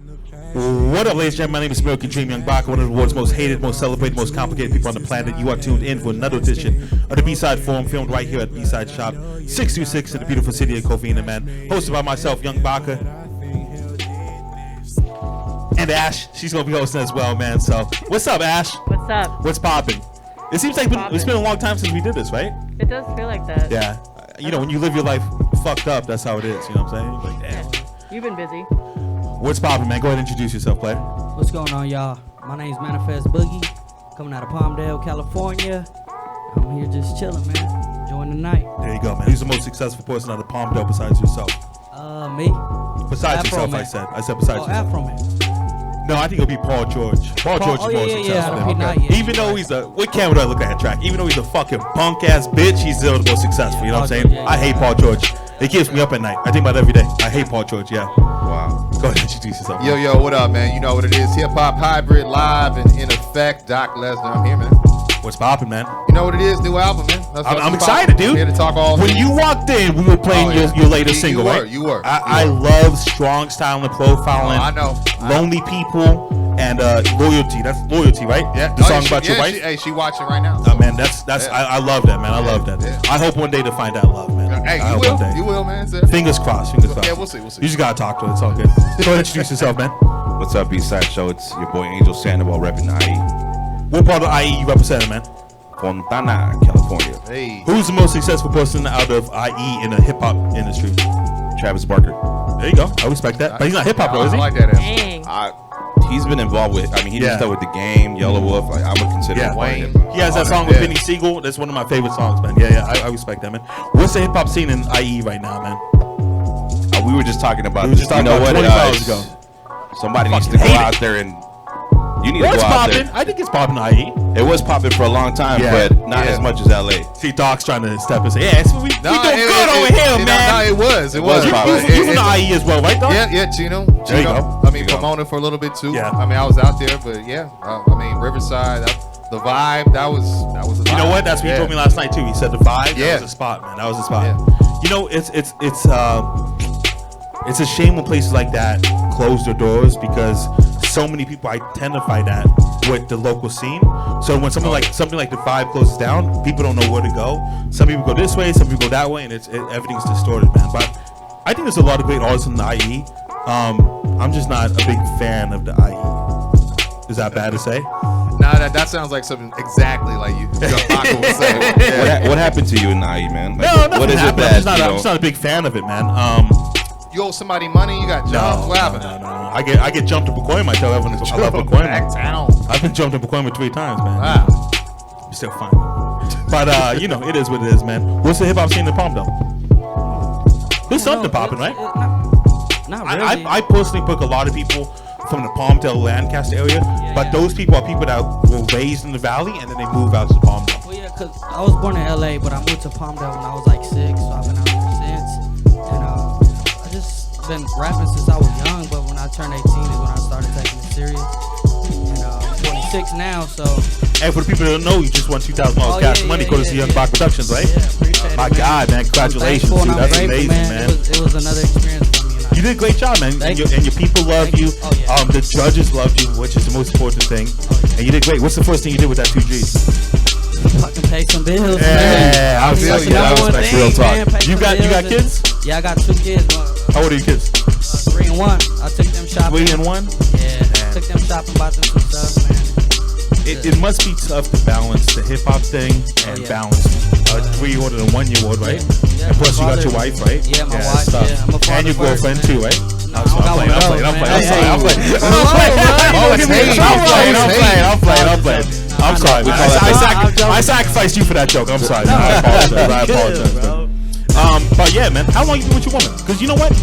What up, ladies and gentlemen? My name is American Dream Young Baka, one of the world's most hated, most celebrated, most complicated people on the planet. You are tuned in for another edition of the BSide Forum, filmed right here at BSide Shop 626 in the beautiful city of Covina, man. Hosted by myself, Young Baka. And Ash, she's going to be hosting as well, man. So, what's up, Ash? What's up? What's popping? It seems like it's been a long time since we did this, right? It does feel like that. Yeah. You know, when you live your life fucked up, that's how it is. You know what I'm saying? Like, damn. Yeah. You've been busy. What's popping, man? Go ahead and introduce yourself, player. What's going on, y'all? My name's Manifest Boogie, coming out of Palmdale, California. I'm here just chilling, man. Enjoying the night. There you go, man. Who's the most successful person out of Palmdale besides yourself? Me. Besides Afro yourself, Man. I said besides yourself. Afro Man. No, I think it'll be Paul George. Paul George is more successful. Even though he's what camera do I look at that track? Even though he's a fucking punk ass bitch, he's still the most successful. You know what I'm saying? I hate Paul George. It keeps me up at night. I think about it every day. I hate Paul George. Yeah. Wow. Go ahead and introduce yourself. Yo, what up, man? You know what it is. Hip hop hybrid live and in effect. Doc Lesnar, I'm here, man. What's popping, man? You know what it is? New album, man. I'm excited, dude. I'm here to talk all when things. you walked in, we were playing your latest single, right? You were. I love strong style and profiling. I know. Lonely people and loyalty. That's loyalty, right? Yeah. The song about your wife. She watching right now. Oh man, that's. Yeah. I love that, man. I love that. Yeah. I hope one day to find that love, man. Hey, I you hope will. one day. You will, man. Fingers crossed. Fingers crossed. Yeah, we'll see. You just gotta talk to her. It's all good. Go ahead and introduce yourself, man. What's up, B-Side Show? It's your boy Angel Sandoval repping IE. What part of IE you representing, man? Fontana, California. Hey. Who's the most successful person out of IE in the hip hop industry? Travis Barker. There you go. I respect that. But he's not hip hop, though, is he? I like that. Dang. He's been involved with, he did stuff with The Game, Yellow Wolf. Like, I would consider him part of Wayne. hip-hop. He has that song with Benny Siegel. That's one of my favorite songs, man. Yeah, I respect that, man. What's the hip hop scene in IE right now, man? We were just talking about We were just talking about 24 hours ago. Somebody needs to go out there and you need to go out there. I think it's popping IE. It was popping for a long time, Yeah. but not as much as LA. See, Doc's trying to step and say, yeah, we doing good over here, man. No, it was. You from the IE as well, right, Doc? Yeah, Chino. There you go. I mean, promoted for a little bit too. Yeah. I mean, I was out there, but yeah. I mean, Riverside, the vibe, that was the vibe. You know what? That's what he told me last night too. He said the vibe. Yeah. That was the spot, man. That was the spot. Yeah. You know, it's a shame when places like that close their doors because so many people identify that with the local scene. So when something like the vibe closes down, people don't know where to go. Some people go this way, some people go that way, and everything's distorted, man. But I think there's a lot of great artists in the IE. I'm just not a big fan of the IE. Is that bad to say? Nah, that sounds like something exactly like you. Baka would say. Yeah. What happened to you in IE, man? Like, No, what is it happened. that I'm just not a big fan of it, man. You owe somebody money, you got jobs. What happened? No. I get jumped in Pacoima. I love Pacoima. Back town. I've been jumped in Pacoima 3 times, man. Wow. I'm still fine. But you know, it is what it is, man. What's the hip hop scene in Palm, though? There's something popping, right? Not really. I personally pick a lot of people from the Palmdale, Lancaster area, but those people are people that were raised in the valley and then they move out to the Palmdale. Well, yeah, because I was born in LA, but I moved to Palmdale when I was like 6, so I've been out there since. And I just been rapping since I was young, but when I turned 18 is when I started taking it serious. And I'm 26 now, so. And for the people that don't know, you just won $2,000 cash money courtesy of Young Bach Productions, right? Yeah, appreciate it, My man. God, man, congratulations, dude. That's amazing, man. It was another experience for me. You did a great job, man. And your people love you. Oh, yeah. The judges love you, which is the most important thing. And you did great. What's the first thing you did with that 2 G's? Fucking pay some bills, Yeah, man. I feel you. That's the number one That's thing, real talk. man. Pay You some got bills kids? Yeah, I got 2 kids. How old are your kids? 3 and 1. I took them shopping. 3 and 1? Yeah, took them shopping, bought them some stuff, man. It must be tough to balance the hip hop thing and balance a 3-year-old and a 1-year-old, right? Yeah, And plus you got father. your wife, right? Yeah, my that's wife. tough. Yeah, I'm a father And your first, girlfriend man. too, right? No, I don't got one of those, man. I'm playing. I'm sorry. I sacrificed you for that joke. I'm sorry. Man. I apologize. Man. But yeah, man, how long you been with your woman? Because you know what?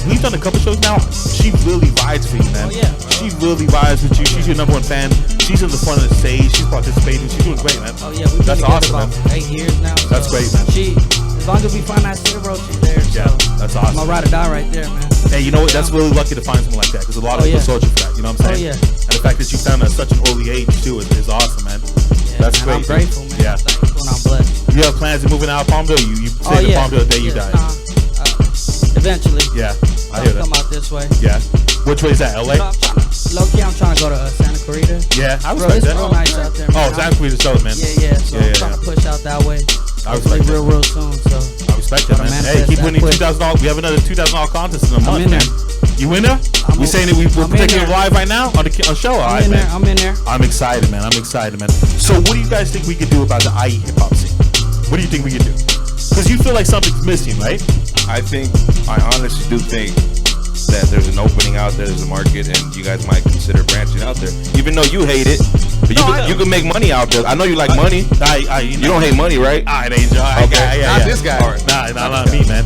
We've done a couple shows now. She really rides for you, man. Oh, yeah. She really rides with you. She's your #1 fan. She's in the front of the stage. She's participating. She's doing great, man. Oh yeah, we've been That's together awesome, about man. 8 years now. That's so great, man. As long as we find that shit, bro, she's there. So Yeah, that's awesome. I'm a ride or die right there, man. Hey, you know what? That's really lucky to find someone like that because a lot of people searching for that. You know what I'm saying? Oh, yeah. And the fact that you found at such an early age too is awesome, man. Yeah, That's man, great. I'm grateful, man. Yeah. Thankful and I'm blessed. You have plans of moving out of Palmdale? You stay in Palmdale the day you die? Eventually. Yeah. I hear that. Come out this way. Yeah. Which way is that? LA? Low-key, I'm trying to go to Santa Clarita. Yeah, I Bro, respect it's that. real nice out there, man. Oh, Santa Clarita's dope, man. Yeah. So I'm trying to push out that way. I Hopefully respect that. real soon. So I respect that, man. Hey, keep winning $2,000. We have another $2,000 contest in a month, in man. there. You in there? We saying that we're taking it live right now on the show. All right, man. I'm in there. I'm excited, man. So what do you guys think we could do about the IE hip hop scene? What do you think we could do? Because you feel like something's missing, right? I honestly do think that there's an opening out there, there's a market, and you guys might consider branching out there. Even though you hate it, but you can make money out there. I know you like money. You don't hate money, right? All right, Angel. Not this guy. Not me, man.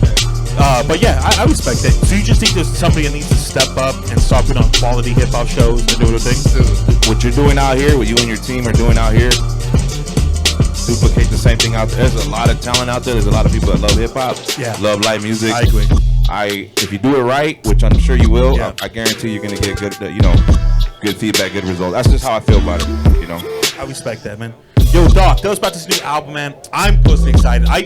But yeah, I respect that. So you just think there's somebody that needs to step up and start putting on quality hip hop shows and do the thing? What you're doing out here, what you and your team are doing out here, duplicate the same thing out there. There's a lot of talent out there. There's a lot of people that love hip hop, love live music. I agree. If you do it right, which I'm sure you will, Yeah. I guarantee you're gonna get good, good feedback, good results. That's just how I feel about it, I respect that, man. Yo, Doc, tell us about this new album, man. I'm personally excited. I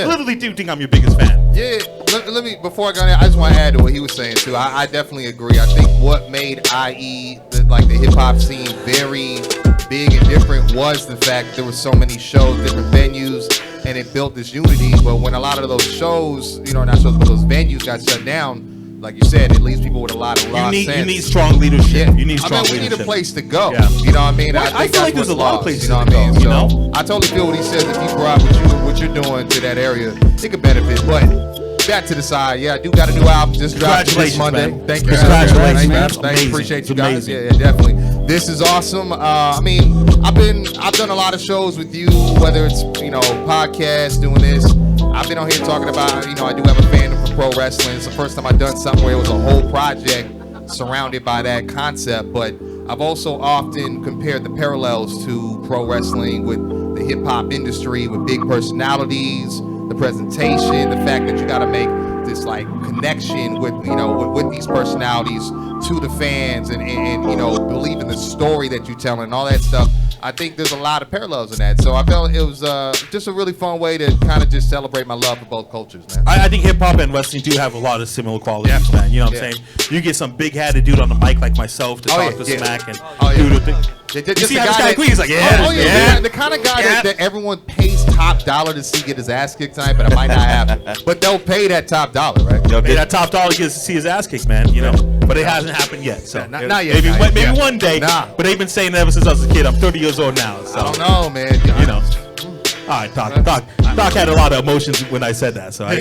literally do think I'm your biggest fan. Yeah, let me, before I go there, I just want to add to what he was saying too. I definitely agree. I think what made IE, the hip hop scene, very big and different was the fact there were so many shows, different venues, and it built this unity. But when a lot of those shows, not shows, but those venues got shut down, like you said, it leaves people with a lot of lost sense. You need strong leadership. Yeah. You need strong we leadership. need a place to go. Yeah. You know what I mean? Well, I feel like there's a lot of places to go, So you know? I totally feel what he says. If you brought what you're doing to that area, it could benefit. But back to the side, I do got a new album just dropped this Monday. Man. Thank you. Congratulations, man. Thank you. Appreciate you guys. Amazing. Yeah, definitely. This is awesome. I've done a lot of shows with you, whether it's podcasts, doing this. I've been on here talking about, I do have a fandom for pro wrestling. It's the first time I've done something where it was a whole project surrounded by that concept. But I've also often compared the parallels to pro wrestling with the hip hop industry, with big personalities, the presentation, the fact that you got to make this connection with with these personalities to the fans, and believe in the story that you tell and all that stuff. I think there's a lot of parallels in that. So I felt it was just a really fun way to kind of just celebrate my love for both cultures, man. I think hip hop and wrestling do have a lot of similar qualities, man. You know what I'm saying? You get some big headed dude on the mic like myself to talk to smack and do the thing. You see how this guy he's like, the kind of guy that everyone pays top dollar to see get his ass kicked tonight, but it might not happen. But they'll pay that top dollar, right? They'll pay that top dollar to see his ass kicked, man. But it hasn't happened yet. So not yet. Maybe one day. But they've been saying it ever since I was a kid. I'm 30 years old now. So I don't know, man. All right, Doc had a lot of emotions when I said that. So I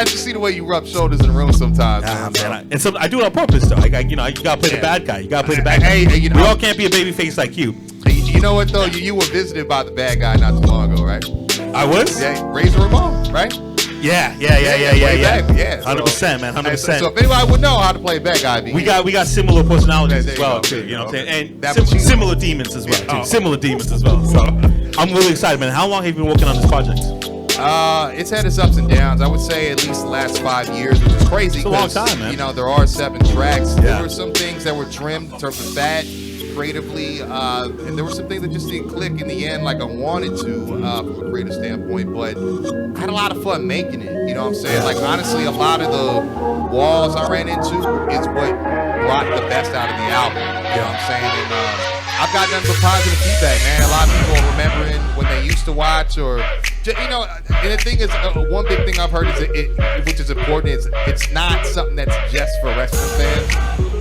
just see the way you rub shoulders in the room sometimes. Man. I do it on purpose though. You gotta play the bad guy. You gotta play the bad guy. We all can't be a baby face like you. You know what though? You were visited by the bad guy not too long ago, right? I was. Yeah, Razor Ramon, right? Yeah. 100%, man. 100%. So if anybody would know how to play a bad guy, we got similar personalities as well too. You know what I'm saying? And similar demons as well. Too. Similar demons as well. So I'm really excited, man. How long have you been working on this project? It's had its ups and downs. I would say at least the last 5 years, which is crazy. It's a long time, man. There are 7 tracks. There were some things that were trimmed in terms of fat, creatively, and there were some things that just didn't click in the end like I wanted to from a creative standpoint. But I had a lot of fun making it. You know what I'm saying? Honestly, a lot of the walls I ran into is what brought the best out of the album. You know what I'm saying? And I've gotten nothing but positive feedback, man. A lot of people are remembering when they used to watch, or and the thing is, one big thing I've heard is which is important, is it's not something that's just for wrestling fans.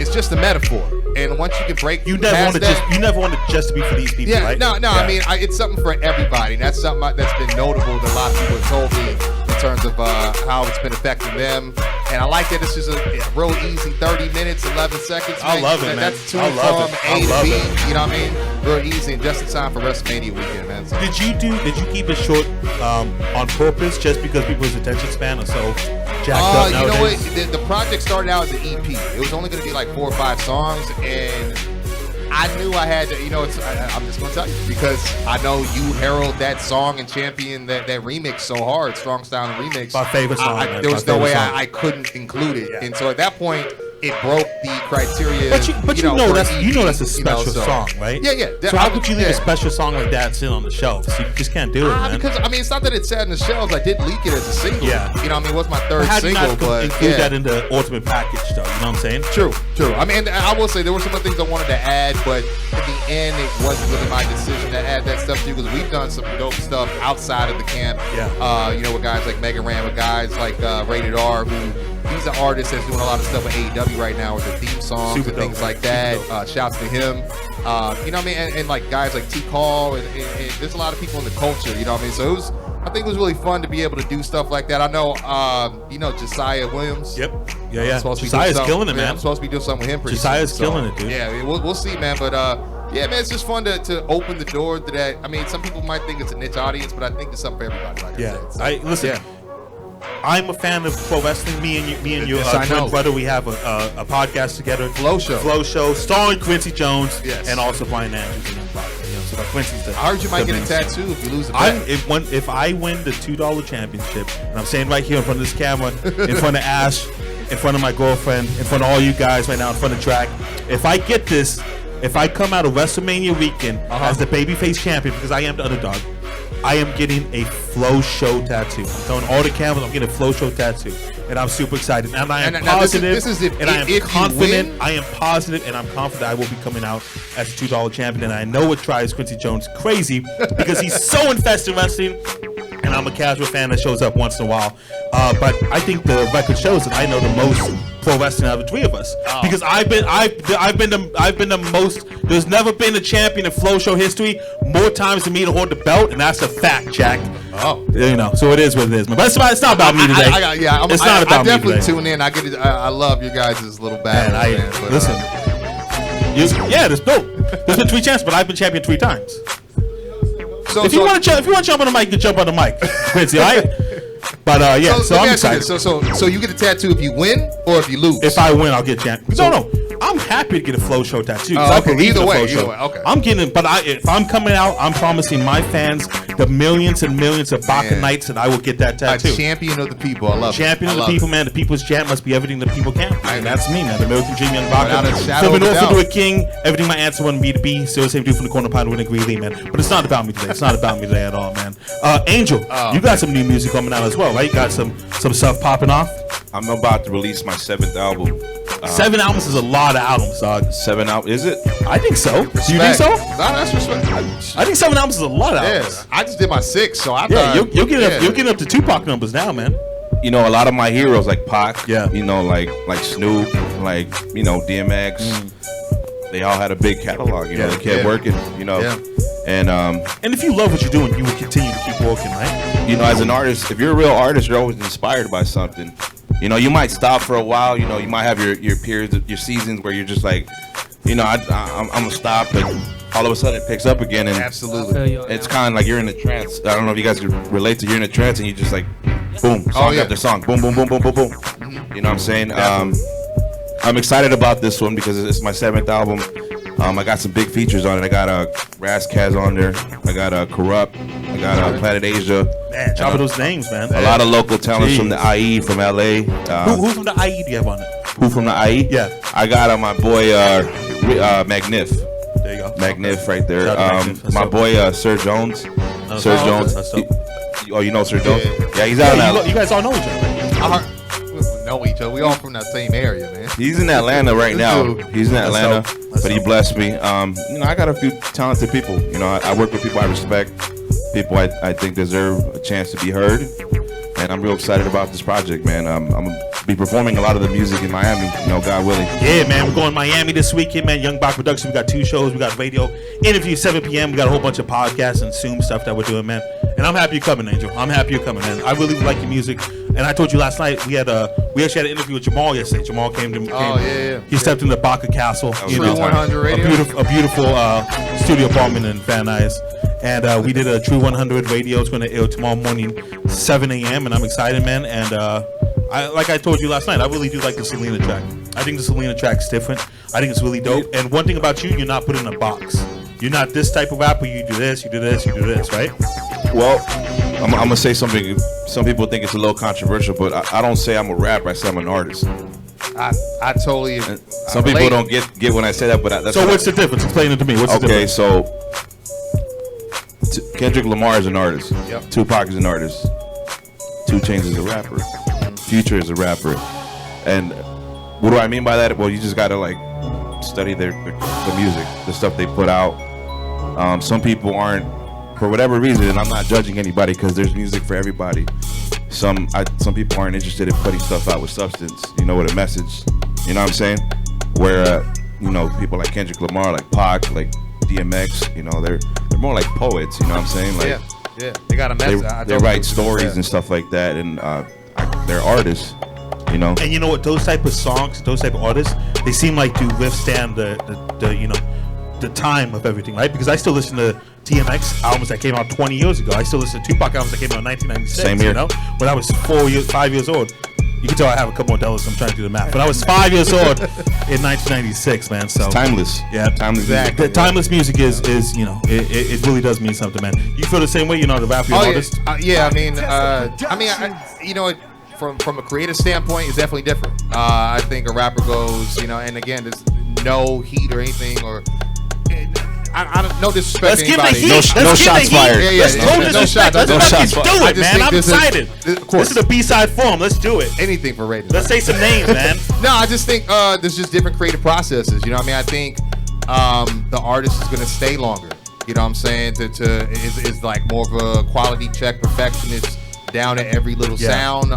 It's just a metaphor. And once you can break you never want it just to be for these people, right? No. Yeah. I mean, it's something for everybody. And that's something that's been notable that a lot of people have told me in terms of how it's been affecting them. And I like that it's just a real easy 30 minutes, 11 seconds. I love it, man. That's from A to B. You know what I mean? Real easy and just in time for WrestleMania weekend, man. So. Did you keep it short on purpose just because people's attention span are so jacked up nowadays? You know what? The project started out as an EP. It was only going to be like 4 or 5 songs, and I knew I had to, I'm just going to tell you, because I know you herald that song and champion that remix so hard, Strong Style and Remix. My favorite song. There was no way I couldn't include it. Yeah. And so at that point, it broke the criteria. But you know for that's EP, that's a special song, right? Yeah. So how could you leave a special song like that sit on the shelf? So you just can't do it, man. Because I mean, it's not that it sat in the shelves. I did leak it as a single. Yeah. You know, what I mean, it was my third How do you single, not but include that in the ultimate package, though? You know what I'm saying? True. I mean, I will say there were some other things I wanted to add, but in the end, it wasn't really my decision to add that stuff to, because we've done some dope stuff outside of the camp. Yeah. You know, with guys like Mega Ran, with guys like Rated R, who he's an artist that's doing a lot of stuff with AEW right now with the theme songs Super and dope. things like that. Shouts to him. You know what I mean? And like guys like T Call, and there's a lot of people in the culture. You know what I mean? So I think it was really fun to be able to do stuff like that. I know, you know, Josiah Williams. Yep. Yeah. Supposed to be Josiah's doing killing it, something- man. I'm supposed to be doing something with him pretty Josiah's soon. killing it, dude. Yeah, we'll see, man. But yeah, man, it's just fun to open the door to that. I mean, some people might think it's a niche audience, but I think it's something for everybody. Like Yeah. I said. So, Listen. yeah. I'm a fan of pro wrestling. Me and your Yes, I know. twin brother, we have a podcast together. Flow Show. Starring Quincy Jones. Yes. And also Brian Andrews. You know, so Quincy's the, I heard you might the get a main- tattoo if you lose the bet. If I win the $2 championship, and I'm saying right here in front of this camera, in front of Ash, in front of my girlfriend, in front of all you guys right now, in front of track, if I get this, if I come out of WrestleMania weekend as the babyface champion, because I am the underdog, I am getting a Flow Show tattoo. I'm telling all the cameras, I'm getting a Flow Show tattoo, and I'm super excited. And I am Now, positive, this is if, and I if am you confident. win. I am positive, and I'm confident I will be coming out as a $2 champion. And I know it drives Quincy Jones crazy because he's so invested in wrestling. And I'm a casual fan that shows up once in a while. But I think the record shows that I know the most pro wrestling out of the three of us, because I've been the most. There's never been a champion in Flow Show history more times than me to hold the belt, and that's a fact, Jack. You know, so it is what it is, man. But it's not about me today. It's not about I me definitely today. tune in. I get it. I love your guys' little battle. Man, But, listen. There's there's been 3 champs, but I've been champion 3 times. If you want to jump on the mic, you can jump on the mic, Quincy. All right. But yeah, so let me I'm ask you excited. this. So you get a tattoo if you win or if you lose? If I win, I'll get champ. No. I'm happy to get a Flow Show tattoo. 'Cause I okay. believe in Either the way, Flow Show. okay. I'm getting, but if I'm coming out, I'm promising my fans the millions and millions of Baka Man. nights that I will get that tattoo. A champion of the people. I love it. Champion of the people, man. The people's champ must be everything the people can. Aye, And that's me, man. The American Dream, Young Without Baka. a shadow Flipping of a over to doubt. a king. Everything my answer wanted me to be. Still the same dude from the corner pine with a green Lee, man. But it's not about me today. It's not about me today at all, man. Angel, you got some new music coming out as well, right? You got some stuff popping off. I'm about to release my 7th album. 7 albums is a lot of albums, dog. 7 albums, is it? I think so. Do you think Respect. so? No, that's respect. I think 7 albums is a lot of Yeah, albums. I just did my 6, so I Yeah, thought you're getting up to Tupac numbers now, man. You know, a lot of my heroes like Pac, Yeah. you know, like Snoop, like, you know, DMX, they all had a big catalog, you know, they kept working, you know. Yeah. And And if you love what you're doing, you will continue to keep working, right? you know, as an artist, if you're a real artist, you're always inspired by something. You know, you might stop for a while. You know, you might have your periods, your seasons where you're just like, you know, I'm gonna stop, but all of a sudden it picks up again, and absolutely. it's kind of like you're in a trance. I don't know if you guys can relate to you're in a trance, and you just like, boom, song yeah. after song, boom, boom, boom, boom, boom, boom. You know what I'm saying? I'm excited about this one because it's my 7th album. I got some big features on it. I got Raz Kaz on there. I got Corrupt. I got Planet Asia. Man, drop those names, man. A lot of local talents from the IE, from LA. Who from the IE do you have on it? Who from the IE? Yeah. I got my boy Magnif. There you go. Magnif right there. Shout out to Magnif. That's My dope. boy Sir Jones. Sir Jones. That's dope. Oh, you know Sir Jones? Yeah. Yeah, he's out Yeah, in you guys all know each other. We know each other. We all from that same area, man. He's in Atlanta right now. He's in That's Atlanta, dope. That's but he dope. blessed me. You know, I got a few talented people. You know, I work with people I respect, people I think deserve a chance to be heard, and I'm real excited about this project, man. I'm gonna be performing a lot of the music in Miami. You know, God willing. Yeah, man, we're going to Miami this weekend, man. Young Bach Production. We got 2 shows. We got radio interviews 7 p.m. We got a whole bunch of podcasts and Zoom stuff that we're doing, man. And I'm happy you're coming, Angel. I'm happy you're coming, man. I really like your music. And I told you last night we actually had an interview with Jamal yesterday. Jamal came. yeah. He stepped in the Baca Castle. You know, 100 radio. A beautiful studio apartment in Van Nuys. And we did a True 100 radio. It's going to air tomorrow morning, 7 a.m. And I'm excited, man. And like I told you last night, I really do like the Selena track. I think the Selena track's different. I think it's really dope. And one thing about you, you're not put in a box. You're not this type of rapper. You do this, you do this, you do this, right? Well, I'm gonna say something. Some people think it's a little controversial, but I don't say I'm a rapper. I say I'm an artist. I totally. Some people don't get when I say that, but that's So what's the difference? Explain it to me. What's the okay. difference? So Kendrick Lamar is an artist. Yep. Tupac is an artist. 2 Chainz is a rapper. Future is a rapper. And what do I mean by that? Well, you just gotta like study the music, the stuff they put out. Some people aren't, for whatever reason, and I'm not judging anybody because there's music for everybody. Some people aren't interested in putting stuff out with substance, with a message. You know what I'm saying? Where people like Kendrick Lamar, like Pac, like DMX, they're more like poets. You know what I'm saying? Like, yeah, they got a message. They write stories and stuff like that, and they're artists. And you know what? Those type of songs, those type of artists, they seem like to withstand the time of everything, right? Because I still listen to DMX albums that came out 20 years ago. I still listen to Tupac albums that came out in 1996. Same here. When I was 5 years old. You can tell I have a couple more dollars. I'm trying to do the math. But I was 5 years old in 1996, man. So it's timeless. Yeah, timeless. Exactly. Music. Timeless music is it really does mean something, man. You feel the same way? The rapper artist. Yeah. From a creative standpoint, it's definitely different. I think a rapper goes, and again, there's no heat or anything, or I don't no disrespect. Let's give the anybody. heat. No shots fired. No shots. Let's do it, man. I'm excited. Of course. This is the BSide Forum. Let's do it. Anything for ratings. Let's say some names, man. No, I just think there's just different creative processes. I think the artist is going to stay longer. You know what I'm saying? Is like more of a quality check, perfectionist, down to every little sound.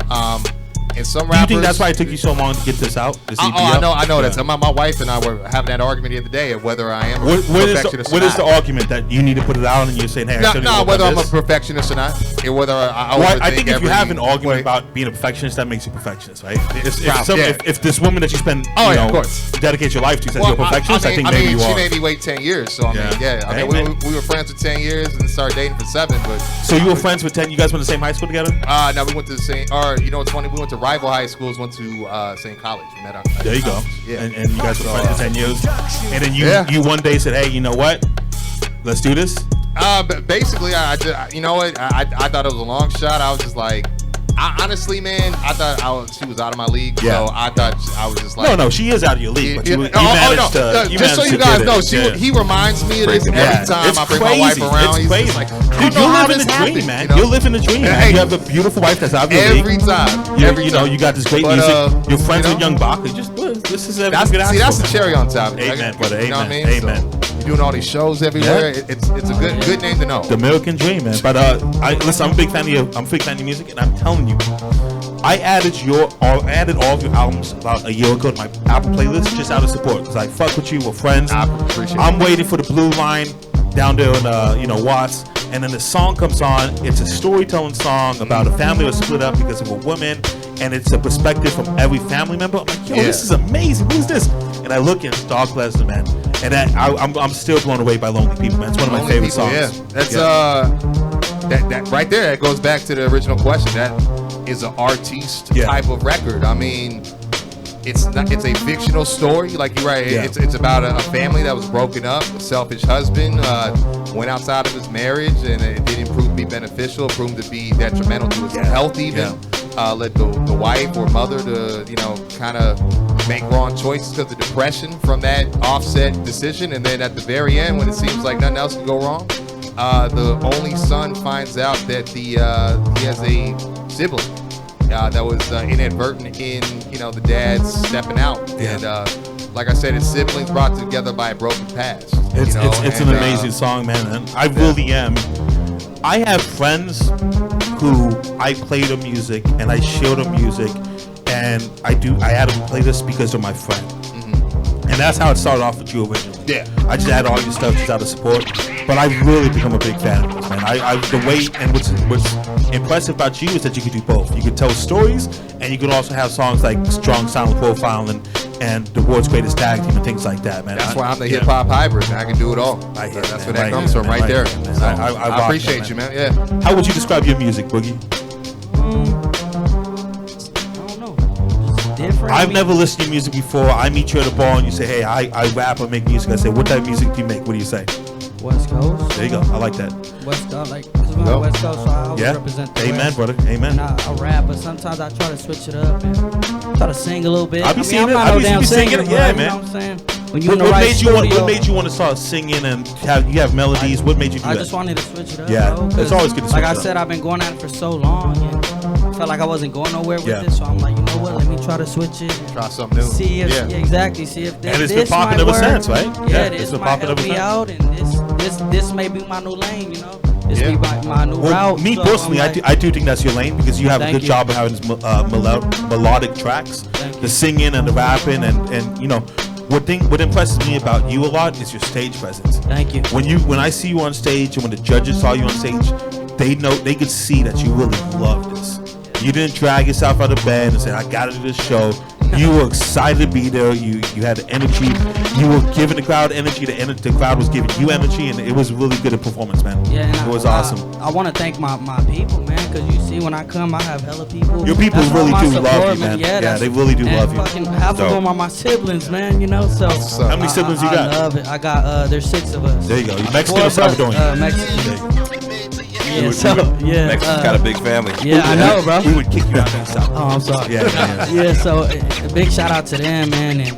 And some rappers. Do you think that's why it took you so long to get this out? This EP I know. Yeah. That's my wife and I were having that argument the other day of whether I am a perfectionist. What is the argument that you need to put it out and you're saying, hey, whether I'm a perfectionist or not, and whether I think if you have an argument about being a perfectionist, that makes you a perfectionist, right? If this woman that you spend, of course, dedicate your life to says you're a perfectionist, I think maybe you are. She made me wait 10 years, so we were friends for 10 years and started dating for 7. But so you were friends for 10? You guys went to the same high school together? No, we went to the same. Or it's funny, we went to rival high schools, went to same college. We met there you go. Yeah. And you guys were friends for 10 years. And then you one day said, hey, you know what? Let's do this. But basically, I thought it was a long shot. I was just like, honestly, man, I thought she was out of my league. Yeah. So I thought I was just like, no, she is out of your league. But you managed to. Just so you guys know, he reminds me of this every time I bring my wife around. It's crazy. Like, dude, you're living the dream, man. You're living the dream. Hey, you have a beautiful wife that's out of your league. Every time. You got this great music. You're friends with Young Bach. This is everything. That's the cherry on top. Amen, brother. Amen. You know what I mean? Amen. You're doing all these shows everywhere. Yeah. It's a good name to know. The American Dream, man. But listen, I'm a big fan of your music, and I'm telling you, I added all of your albums about a year ago to my Apple playlist just out of support because I fuck with you. We're friends. I appreciate it. I'm waiting for the Blue Line down there in Watts, and then the song comes on. It's a storytelling song about a family that was split up because of a woman, and it's a perspective from every family member. I'm like, this is amazing. Who's this? And I look and it's Dog Lesnar, man. And I'm still blown away by Lonely People, man. It's one of my favorite songs. Yeah, that's that right there. That goes back to the original question. That is an artiste type of record. I mean, it's a fictional story, like you're right. Yeah. It's about a family that was broken up. A selfish husband went outside of his marriage, and it didn't prove to be beneficial. It proved to be detrimental to his health, even. Led the wife or mother to kind of make wrong choices because of depression from that offset decision. And then at the very end, when it seems like nothing else can go wrong, the only son finds out that he has a sibling that was inadvertent in the dad's stepping out. And like I said, his siblings brought together by a broken past. It's an amazing song, man. And I really am. I have friends who I play their music and I share their music, and I add them to playlists because they're my friend. And that's how it started off with you originally. Yeah. I just add all your stuff just out of support. But I've really become a big fan of this, man. The way, and what's impressive about you is that you can do both. You can tell stories, and you can also have songs like Strong Silent Profile and the world's greatest tag team and things like that, man. That's why I'm the hip hop hybrid, man. I can do it all. That's where that comes from, right there. So I appreciate you, man. Yeah. How would you describe your music, Boogie? Different. I've never listened to your music before. I meet you at a bar and you say, hey, I rap or make music. I say, what type of music do you make? What do you say? West Coast. There you go. I like that. West Coast, like, cause I'm on West Coast, so I always represent the Amen, West. brother. Amen. And I rap, but sometimes I try to switch it up and try to sing a little bit. I be seeing I'm it. not I no be damn singing singer, it. bro, Yeah, you man. know what I'm saying? When you in the What right made you want? studio, What made you want to start singing and have melodies? What made you do I that? just wanted to switch it up. Yeah, bro, it's 'cause always good to Like switch I it up. said, I've been going at it for so long, and I felt like I wasn't going nowhere with Yeah. it. So I'm like, you know what? Let me try to switch it. Try something new. See if Yeah. exactly. See if And it's this been popping might ever work. since, right? Yeah, It's this been might popping help ever me since. out, and this may be my new lane. You know, this Yeah. be my new Well, route. me so personally, I'm like, I do think that's your lane because you have a Thank good you. job of having this, melodic tracks, Thank the you. singing and the rapping, and you know, what impresses me about you a lot is your stage presence. Thank you. When I see you on stage and when the judges saw you on stage, they could see that you really love this. You didn't drag yourself out of bed and say, I gotta do this show. You were excited to be there. You had the energy. You were giving the crowd energy. The crowd was giving you energy, and it was really good at performance, man. Yeah, and it was awesome. I want to thank my people, man, because you see, when I come, I have hella people. Your people That's really all my do love support, you, man. Yeah, Yeah, that's- they really do and love you. Fucking half of Dope. them are my siblings, man. You know, so How many siblings you I got? love it. I got there's 6 of us. There you go. You Four Mexican or brothers, Salvadorian? Mexican. Yeah, so yeah. Mexico's got a big family. Yeah, I know, bro. We would kick you out of the South. Oh, I'm sorry. Yeah. Yeah, so a big shout out to them, man, and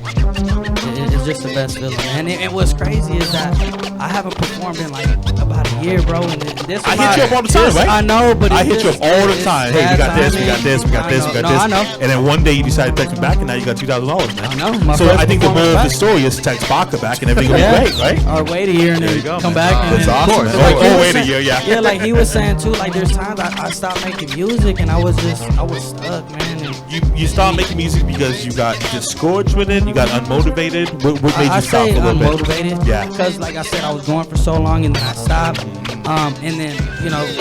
it's just the best feeling, man. And what's crazy is that I haven't performed in like about a year, bro. And this I hit you up all the time, this, right? I know, but I it's hit you up just- all the it's time. Hey, we bad got this, we timing. got this, we got this, we got No, this. I know. And then one day you decided to text me back, and now you got $2,000, man. I know. My So first I think the performance moral of the back. story is text Baca back, and everything will be Yeah. great, right? Or wait a year and There then you go, come man. back. And That's then, awesome. Like Oh, he was wait a saying- year, yeah. Yeah, like he was saying too. Like there's times I stopped making music and I was stuck, man. And You started making music because you got discouraged with it, you got unmotivated. What made I you stop say a little bit? unmotivated. Yeah. Because like I said, I was going for so long and then I stopped. And then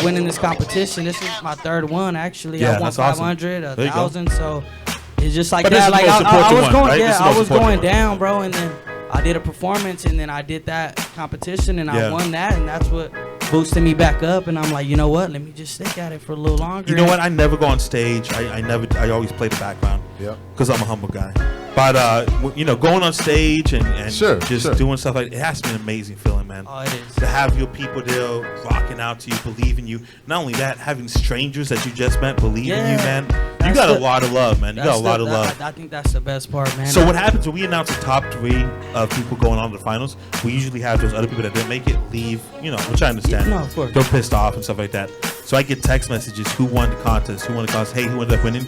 winning this competition. This is my 3rd one actually. Yeah, I won that's awesome. 500, There you go. 1,000. So it's just like But this that. is Like the most I important was one, going, right? This is the I most was important going one. down, bro. And then I did a performance and then I did that competition and Yeah. I won that, and that's what boosted me back up. And I'm like, you know what? Let me just stick at it for a little longer. You know what? I never go on stage. I always play the background. Yeah. Because I'm a humble guy. But going on stage and Sure, just sure. doing stuff like it has to be an amazing feeling, man. Oh, it is. To have your people there rocking out to you, believing you. Not only that, having strangers that you just met believe in you, Yeah. man. You That's got a the- lot of love, man. You got a lot of love. I think that's the best part, man. So what happens when we announce the top 3 of people going on to the finals? We usually have those other people that didn't make it leave, which I understand. Yeah, no, of course. They're pissed off and stuff like that. So I get text messages, who won the contest, hey, who ended up winning?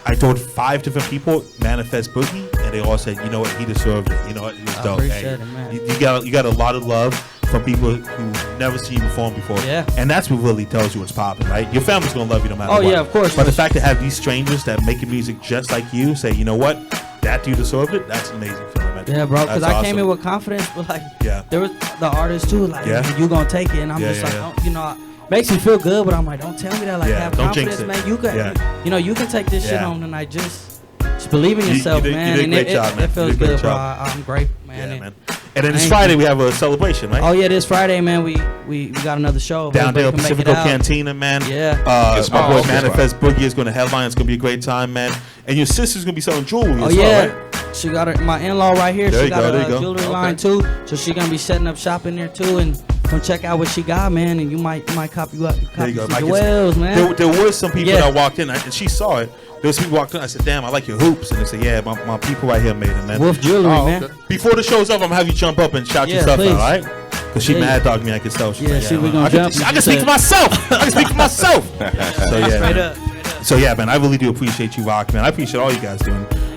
I told 5 different people, Manifest Boogie, and they all said, you know what, he deserved it. You know what, he was I dope. appreciate it, man. You got a lot of love from people who never seen you perform before. Yeah. And that's what really tells you what's popping, right? Your family's gonna love you no matter Oh, what. yeah, of course. But the fact to have these strangers that making music just like you say, you know what, that dude deserved it, that's an amazing feeling, man. Yeah, bro, because That's I came awesome. in with confidence, but like, Yeah. there was the artists too, like, Yeah. you gonna take it, and I'm Yeah, just yeah, like, yeah. makes me feel good, but I'm like, don't tell me that, like, Yeah, have don't jinx confidence, it. man. You can, Yeah. you can take this shit Yeah. home tonight. Just believe in You yourself, did- you man. did a And great job, man. it feels You did a great good, bro. job. I'm grateful, man. Yeah, And- man. And then this Thank Friday you. we have a celebration, right? Oh yeah, this Friday, man. We got another show. Down there, Everybody can make it Pacifico out. Cantina, man. Yeah. Yes, My oh, boy okay. Manifest Boogie is going to headline. It's going to be a great time, man. And your sister's going to be selling jewelry Oh as yeah, well, right? she got her, my in-law right here. There She you got go, a there you go. jewelry Okay. line too, so she gonna be setting up shop in there too, and come check out what she got, man. And you might copy There copy you go. some Mike, jewels, man. There were some people Yeah. that walked in, and she saw it. There was people walked in. I said, "Damn, I like your hoops." And they said, "Yeah, my people right here made it, man." Wolf jewelry, Oh, man. okay. Before the show's up, I'm gonna have you jump up and shout Yeah, your stuff please. out, all right? Because she Yeah, mad dogged me. I can tell. She's Yeah, like, see, we man, gonna I can- jump. I can speak for myself. I can speak for myself. So yeah, Straight man. up. So yeah, man, I really do appreciate you, Rock, man. I appreciate all you guys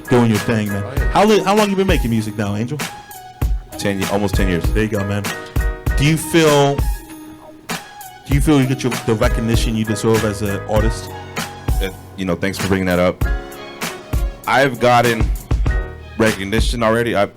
doing your thing, man. How long you been making music now, Angel? Almost 10 years. There you go, man. Do you feel you get the recognition you deserve as an artist? Thanks for bringing that up. I've gotten recognition already. I've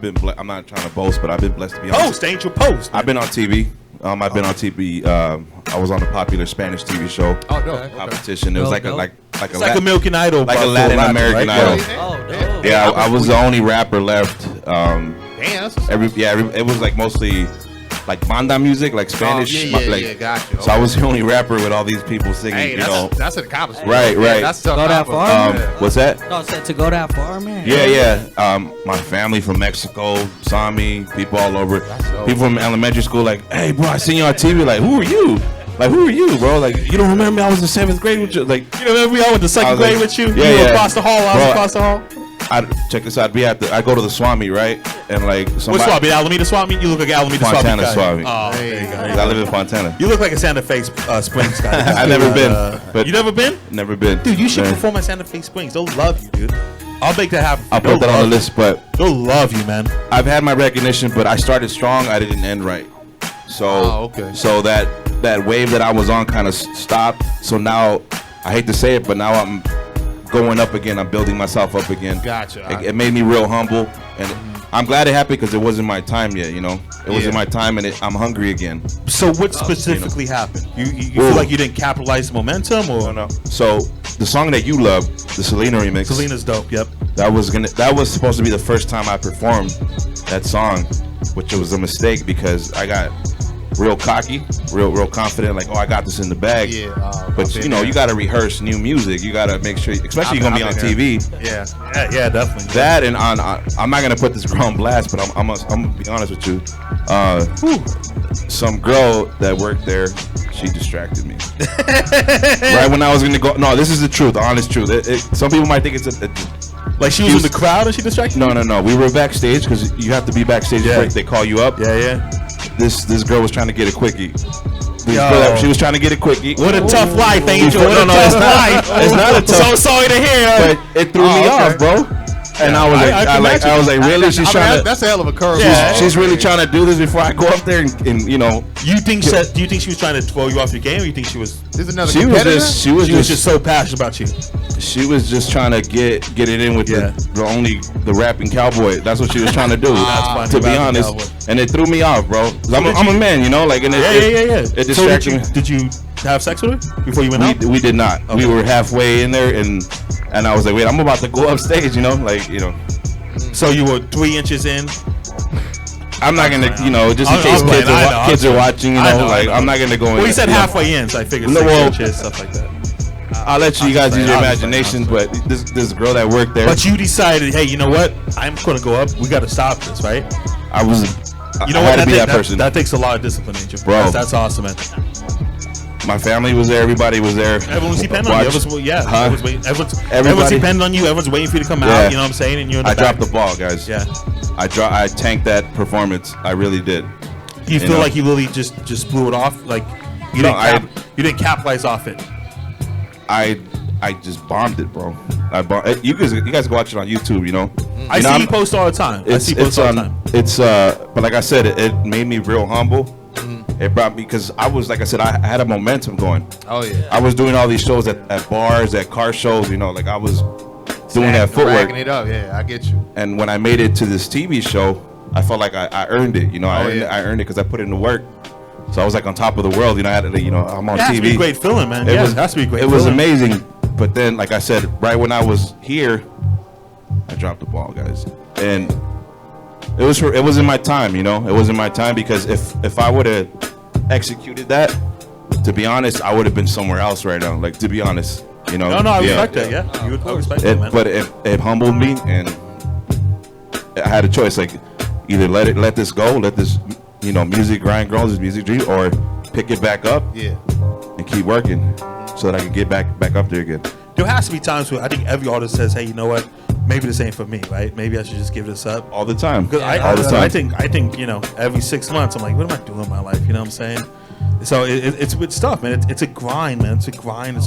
been. I'm not trying to boast, but I've been blessed to be on. Post, Angel, post. I've been on TV. I've been on TV. I was on a popular Spanish TV show Oh, no. Okay. competition. It was Dope, dope. like It's like American Idol, like but a for Latin Latin, American right? Idol. Oh, dope. Yeah, I was the only rapper left. Damn, that's what's It was like mostly like banda music, like Spanish. Gotcha. So I was the only rapper with all these people singing. Hey, that's an accomplishment. Right. That's tough. Go that far? What's that? No, said to go that far, man. Yeah. My family from Mexico saw me. People all over. People from elementary school, like, hey, bro, I seen you on TV. Like, who are you? Like, who are you, bro? Like, you don't remember me? I was in 7th grade with you. Like, you remember me? I went to second grade with you. Yeah, you were across the hall. I was across the hall. Check this out. I go to the Swami, right? And like, what Swami? Alameda Swami? You look like Alameda Fontana Swami. Oh, there you go. I live in Fontana. You look like a Santa Fe Springs guy. I've never been. But you never been? Never been. Dude, you should perform at Santa Fe Springs. They'll love you, dude. I'll make that happen. I'll put that on the list, but they'll love you, man. I've had my recognition, but I started strong. I didn't end right. So, so that wave that I was on kind of stopped. So now, I hate to say it, but now I'm going up again. I'm building myself up again. Gotcha. It made me real humble, and I'm glad it happened because it wasn't my time yet. You know, it wasn't my time, and I'm hungry again. So what specifically happened? You feel like you didn't capitalize the momentum, or no? So the song that you love, the Selena remix. Selena's dope. Yep. That was supposed to be the first time I performed that song, which was a mistake because I got real cocky, real confident, like, oh, I got this in the bag. But you know, you got to rehearse new music. You got to make sure, especially you're gonna be on TV. Yeah, definitely. That and I'm not gonna put this girl on blast, but I'm gonna be honest with you. Some girl that worked there, she distracted me. Right when I was gonna go. No, this is the truth, the honest truth. Some people might think it's like she was in the crowd and she distracted you? No. We were backstage because you have to be backstage. They call you up. Yeah. This girl was trying to get a quickie. She was trying to get a quickie. What a tough life, Angel. What a tough life. It's not a tough. So sorry to hear. But it threw me off, bro. And I was like, really? She's trying to. That's a hell of a curve. She's really trying to do this before I go up there and you know. Do you think she was trying to throw you off your game, or you think she was? There's another she was just so passionate about you. She was just trying to get it in with the rapping cowboy. That's what she was trying to do. To be honest, cowboy. And it threw me off, bro. I'm a man, you know, like, and it distracted me. Did you have sex with her before you went out? We did not. Okay. We were halfway in there, and I was like, wait, I'm about to go upstage, you know, like, you know. So you were 3 inches in. I'm not gonna, you know, just in case kids are watching, you know, like, I'm not gonna go in. Well, you said halfway in, so I figured 6 inches, stuff like that. I'll let you guys use your imagination, but this girl that worked there. But you decided, hey, you know what? I'm gonna go up. We gotta stop this, right? I was. You know what? That takes a lot of discipline, Angel. Bro, that's awesome, man. My family was there. Everybody was there. Everyone was depending on you. Everyone's depending on you. Everyone's waiting for you to come out. You know what I'm saying? And you're. I dropped the ball, guys. Yeah. I tanked that performance. I really did. Do you feel like you really just blew it off? Like you didn't capitalize off it. I just bombed it, bro. You guys watch it on YouTube, you know. I see you post all the time. But like I said, it made me real humble. It brought me, because I was, like I said, I had a momentum going. Oh yeah. I was doing all these shows at bars, at car shows, you know, like I was doing that footwork. Racking it up, yeah, I get you. And when I made it to this TV show, I felt like I earned it, you know. I earned it because I put in the work. So I was like on top of the world, you know. I'm on TV. It has to be a great feeling, man. It has to be great. It was amazing, but then, like I said, right when I was here, I dropped the ball, guys, and it was in my time, you know. It was in my time because if I would have executed that, to be honest, I would have been somewhere else right now. Like, to be honest, you know. No, I respect that. Yeah, you would respect that, man. But it humbled me, and I had a choice. Like, either let this go, let this, you know, music grind grow, this music dream, or pick it back up, and keep working, so that I can get back up there again. There has to be times where I think every artist says, "Hey, you know what? Maybe this ain't for me, right? Maybe I should just give this up." All the time. Because I think you know, every 6 months I'm like, what am I doing in my life? You know what I'm saying? So it's tough, man. It's a grind, man. It's a grind.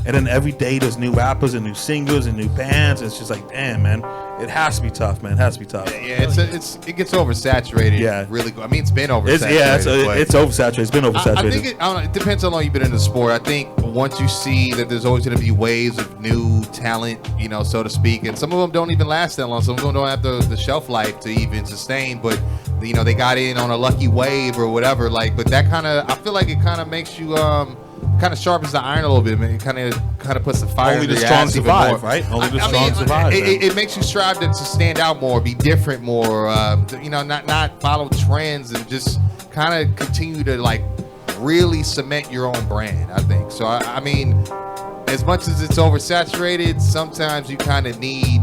And then every day there's new rappers and new singers and new bands. It's just like, damn, man. It has to be tough, man. It has to be tough. Yeah, it gets oversaturated. Yeah, really. I mean, it's been oversaturated. It's oversaturated. It's been oversaturated. I think it depends on how long you've been in the sport. I think once you see that there's always going to be waves of new talent, you know, so to speak, and some of them don't even last that long. Some of them don't have the shelf life to even sustain. But you know, they got in on a lucky wave or whatever. Like, but that kind of, I feel like it kind of makes you kind of sharpens the iron a little bit, man. It kind of puts the fire. Only the strong survive, right? Only the strong survive. It makes you strive to stand out more, be different more. You know, not follow trends and just kind of continue to like really cement your own brand, I think. So I mean, as much as it's oversaturated, sometimes you kind of need,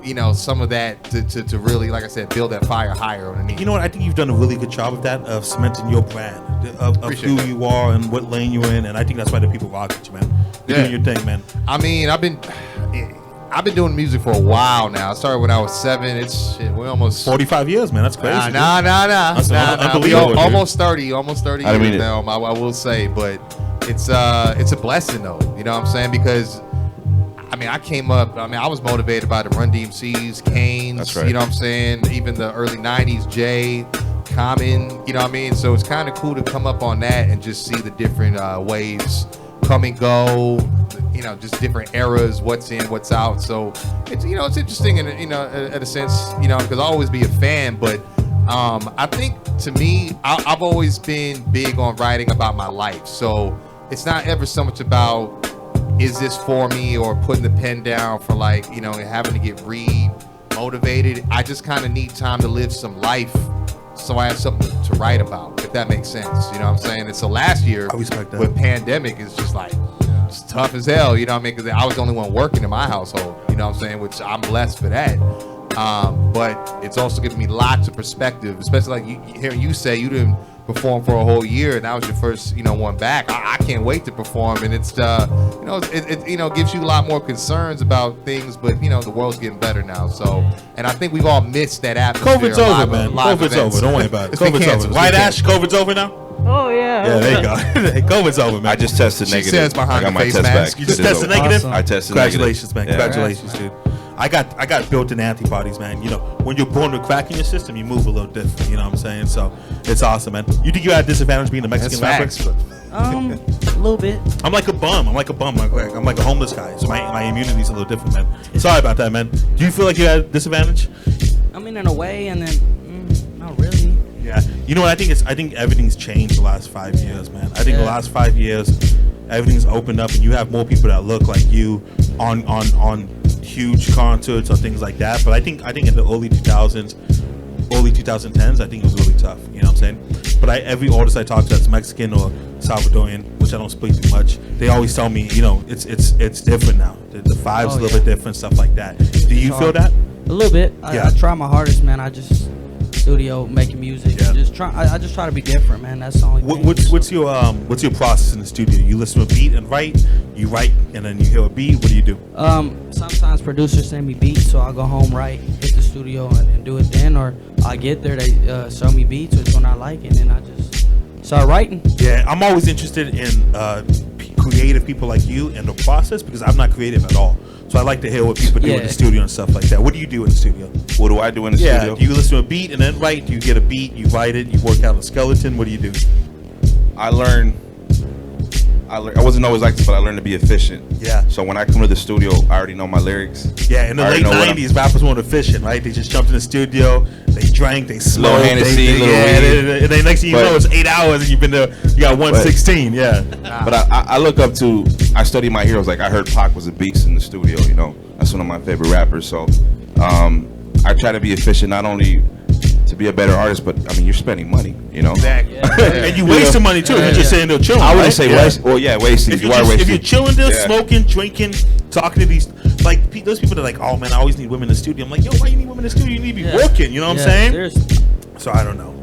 you know, some of that to really, like I said, build that fire higher underneath. You know what? I think you've done a really good job of that, of cementing your brand, of who you are and what lane you're in, and I think that's why the people rock with you, man. You're doing your thing, man. I mean, I've been doing music for a while now. I started when I was 7. We're almost 45 years, man. That's crazy. Nah. That's We unbelievable. almost 30 years now. I will say, but it's a blessing though. You know what I'm saying? Because I mean, I was motivated by the Run DMCs, Kane's. That's right. You know what I'm saying? Even the early '90s, Jay, Common. You know what I mean? So it's kind of cool to come up on that and just see the different waves come and go. You know, just different eras, what's in, what's out. So it's, you know, it's interesting in, you know, in a sense, you know, because I'll always be a fan. But I think to me, I've always been big on writing about my life. So it's not ever so much about, is this for me, or putting the pen down for, like, you know, having to get motivated. I just kind of need time to live some life so I have something to write about, if that makes sense. You know what I'm saying? And so last year, I respect that. with pandemic, it's just like, it's tough as hell, you know what I mean? Because I was the only one working in my household, you know what I'm saying? Which I'm blessed for that. But it's also giving me lots of perspective, especially like hearing you say you didn't perform for a whole year and that was your first, you know, one back. I can't wait to perform, and it's you know, it you know, gives you a lot more concerns about things, but you know, the world's getting better now. So, and I think we've all missed that atmosphere. COVID's over, man. COVID's over. Don't worry about it. COVID's over. White Ash, COVID's over now? Oh, yeah. Yeah, there you go. COVID's over, man. I just tested She negative. says behind I got the my face test mask. back. You just It is tested over. negative? Awesome. I tested Congratulations, negative. man. Yeah. Congratulations, dude. I got built-in antibodies, man. You know, when you're born with crack in your system, you move a little different. You know what I'm saying? So it's awesome, man. You think you had a disadvantage being a Mexican rapper? A little bit. I'm like a bum. I'm like a homeless guy. So my immunity's a little different, man. Sorry about that, man. Do you feel like you had a disadvantage? I mean, in a way, and then not really. Yeah. You know what? I think everything's changed the last 5 years, man. I think the last 5 years, everything's opened up, and you have more people that look like you on huge concerts or things like that. But I think in the early 2000s, early 2010s, I think it was really tough. You know what I'm saying? But every artist I talk to that's Mexican or Salvadorian, which I don't speak too much, they always tell me, you know, it's different now. The vibe's a little bit different, stuff like that. Do you feel that? A little bit. Yeah. I try my hardest, man. I just studio making music. Yeah. I just try to be different, man. That's the only thing. What's your process in the studio? You listen to a beat and write. You write and then you hear a beat. What do you do? Sometimes producers send me beats, so I'll go home, write, hit the studio, and do it then. Or I get there, they show me beats, which one I like, and then I just start writing. Yeah, I'm always interested in creative people like you and the process, because I'm not creative at all. So I like to hear what people do in the studio and stuff like that. What do you do in the studio? What do I do in the studio? Do you listen to a beat and then write? Do you get a beat, you write it, you work out a skeleton? What do you do? I wasn't always like this, but I learned to be efficient. Yeah. So when I come to the studio, I already know my lyrics. Yeah, in the late 90s, rappers weren't efficient, right? They just jumped in the studio, they drank, they smoked. Little Hennessy, little weed. And then next thing you know, it's 8 hours and you've been there, you got 116, yeah. But I look up to, I study my heroes. Like, I heard Pac was a beast in the studio, you know. That's one of my favorite rappers. So I try to be efficient, not only to be a better artist, but I mean, you're spending money, you know. Exactly. And you wasting money too. You're just sitting there chilling. I wouldn't right? say waste. Well, yeah, wasting. If You are wasting. if you're chilling there, smoking, drinking, talking to these, like those people that are like, oh man, I always need women in the studio. I'm like, yo, why you need women in the studio? You need to be working. You know what I'm saying? Seriously. So I don't know.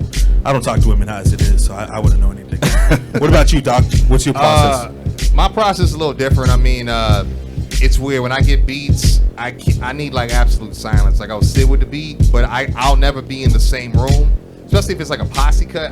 I don't talk to women as it is, so I wouldn't know anything. What about you, Doc? What's your process? My process is a little different. I mean, it's weird. When I get beats, I need like absolute silence. Like I'll sit with the beat, but I'll never be in the same room. Especially if it's like a posse cut,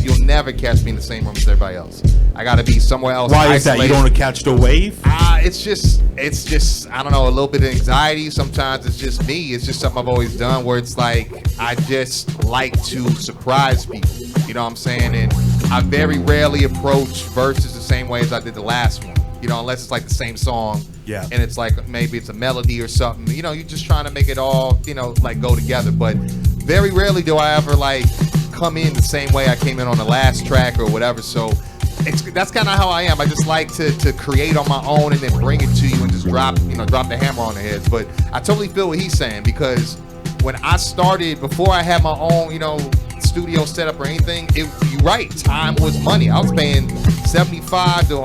you'll never catch me in the same room as everybody else. I gotta be somewhere else. Why is that? You don't want to catch the wave? It's just I don't know, a little bit of anxiety. Sometimes it's just me. It's just something I've always done where it's like I just like to surprise people. You know what I'm saying? And I very rarely approach verses the same way as I did the last one. You know, unless it's like the same song. Yeah. And it's like maybe it's a melody or something. You know, you're just trying to make it all, you know, like go together. But very rarely do I ever like come in the same way I came in on the last track or whatever. So that's kind of how I am. I just like to create on my own and then bring it to you and just drop the hammer on the heads. But I totally feel what he's saying, because when I started, before I had my own, you know, studio setup or anything, you're right. Time was money. I was paying $75 to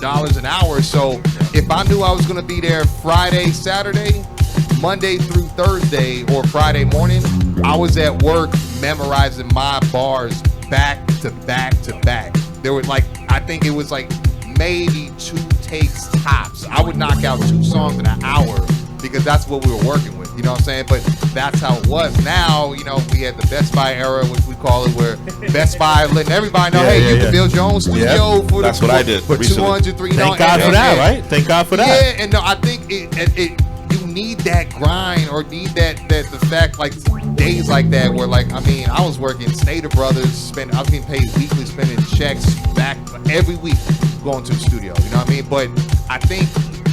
$100 an hour. So if I knew I was going to be there Friday, Saturday, Monday through Thursday, or Friday morning, I was at work memorizing my bars back to back to back. There were I think it was maybe 2 takes tops. I would knock out 2 songs in an hour because that's what we were working with. You know what I'm saying? But that's how it was. Now, we had the Best Buy era, which we call it, where Best Buy letting everybody know, you can build your own studio for that's what I did for recently. 200, 300. Thank God for that, right? Thank God for that. Yeah, and no, I think it you need that grind or need that the fact days like that where I was working Stater Brothers, I was getting paid weekly, spending checks back every week going to the studio. You know what I mean? But I think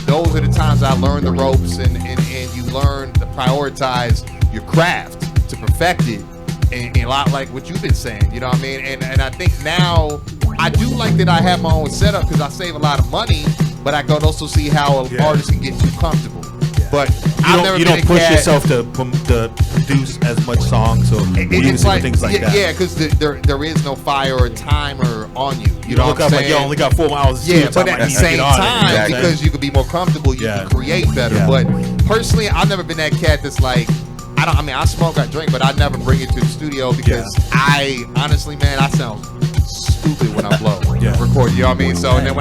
those are the times I learned the ropes and you learn to prioritize your craft to perfect it, and a lot like what you've been saying. You know what I mean? And I think now I do like that I have my own setup because I save a lot of money, but I can also see how an artist can get too comfortable. But you don't push yourself to produce as much songs or things like that. Yeah, because there is no fire or timer on you. You know look what I'm up saying? I only got 4 hours. Yeah, but at the same time, because you could be more comfortable, you can create better. Yeah. But personally, I've never been that cat that's I smoke, I drink, but I never bring it to the studio because I honestly, man, I sound stupid when I blow record. You know what I mean? So and then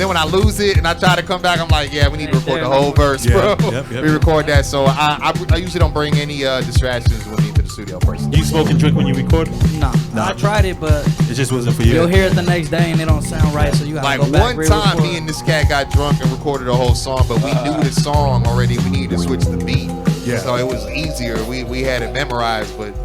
when I lose it and I try to come back, I'm like, we need to record the whole verse, bro. We record that. So I usually don't bring any distractions with me to the studio personally. You smoke and drink when you record? Nah. I tried it, but it just wasn't for you. You'll hear it the next day and it don't sound right, so you gotta go back. One time, me and this cat got drunk and recorded a whole song, but we knew the song already. We needed to switch the beat. Yeah. So it was easier. We had it memorized, but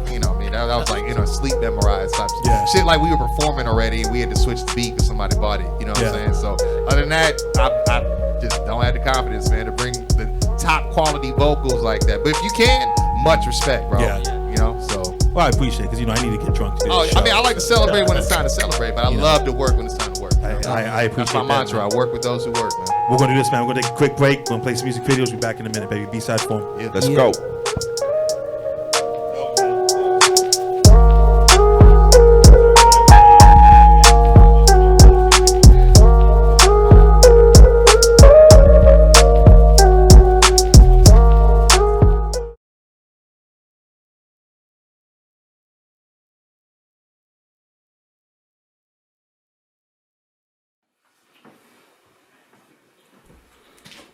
that was sleep memorized type shit. We were performing already. We had to switch the beat because somebody bought it. You know what I'm saying? So other than that, I just don't have the confidence, man, to bring the top quality vocals like that. But if you can, much respect, bro. So. Well, I appreciate it because I need to get drunk. I like to celebrate when it's time to celebrate, but I love to work when it's time to work. I appreciate That's my mantra. I work with those who work, man. We're gonna do this, man. We're gonna take a quick break. We're gonna play some music videos. We'll be back in a minute, baby. BSide Forum. Let's go.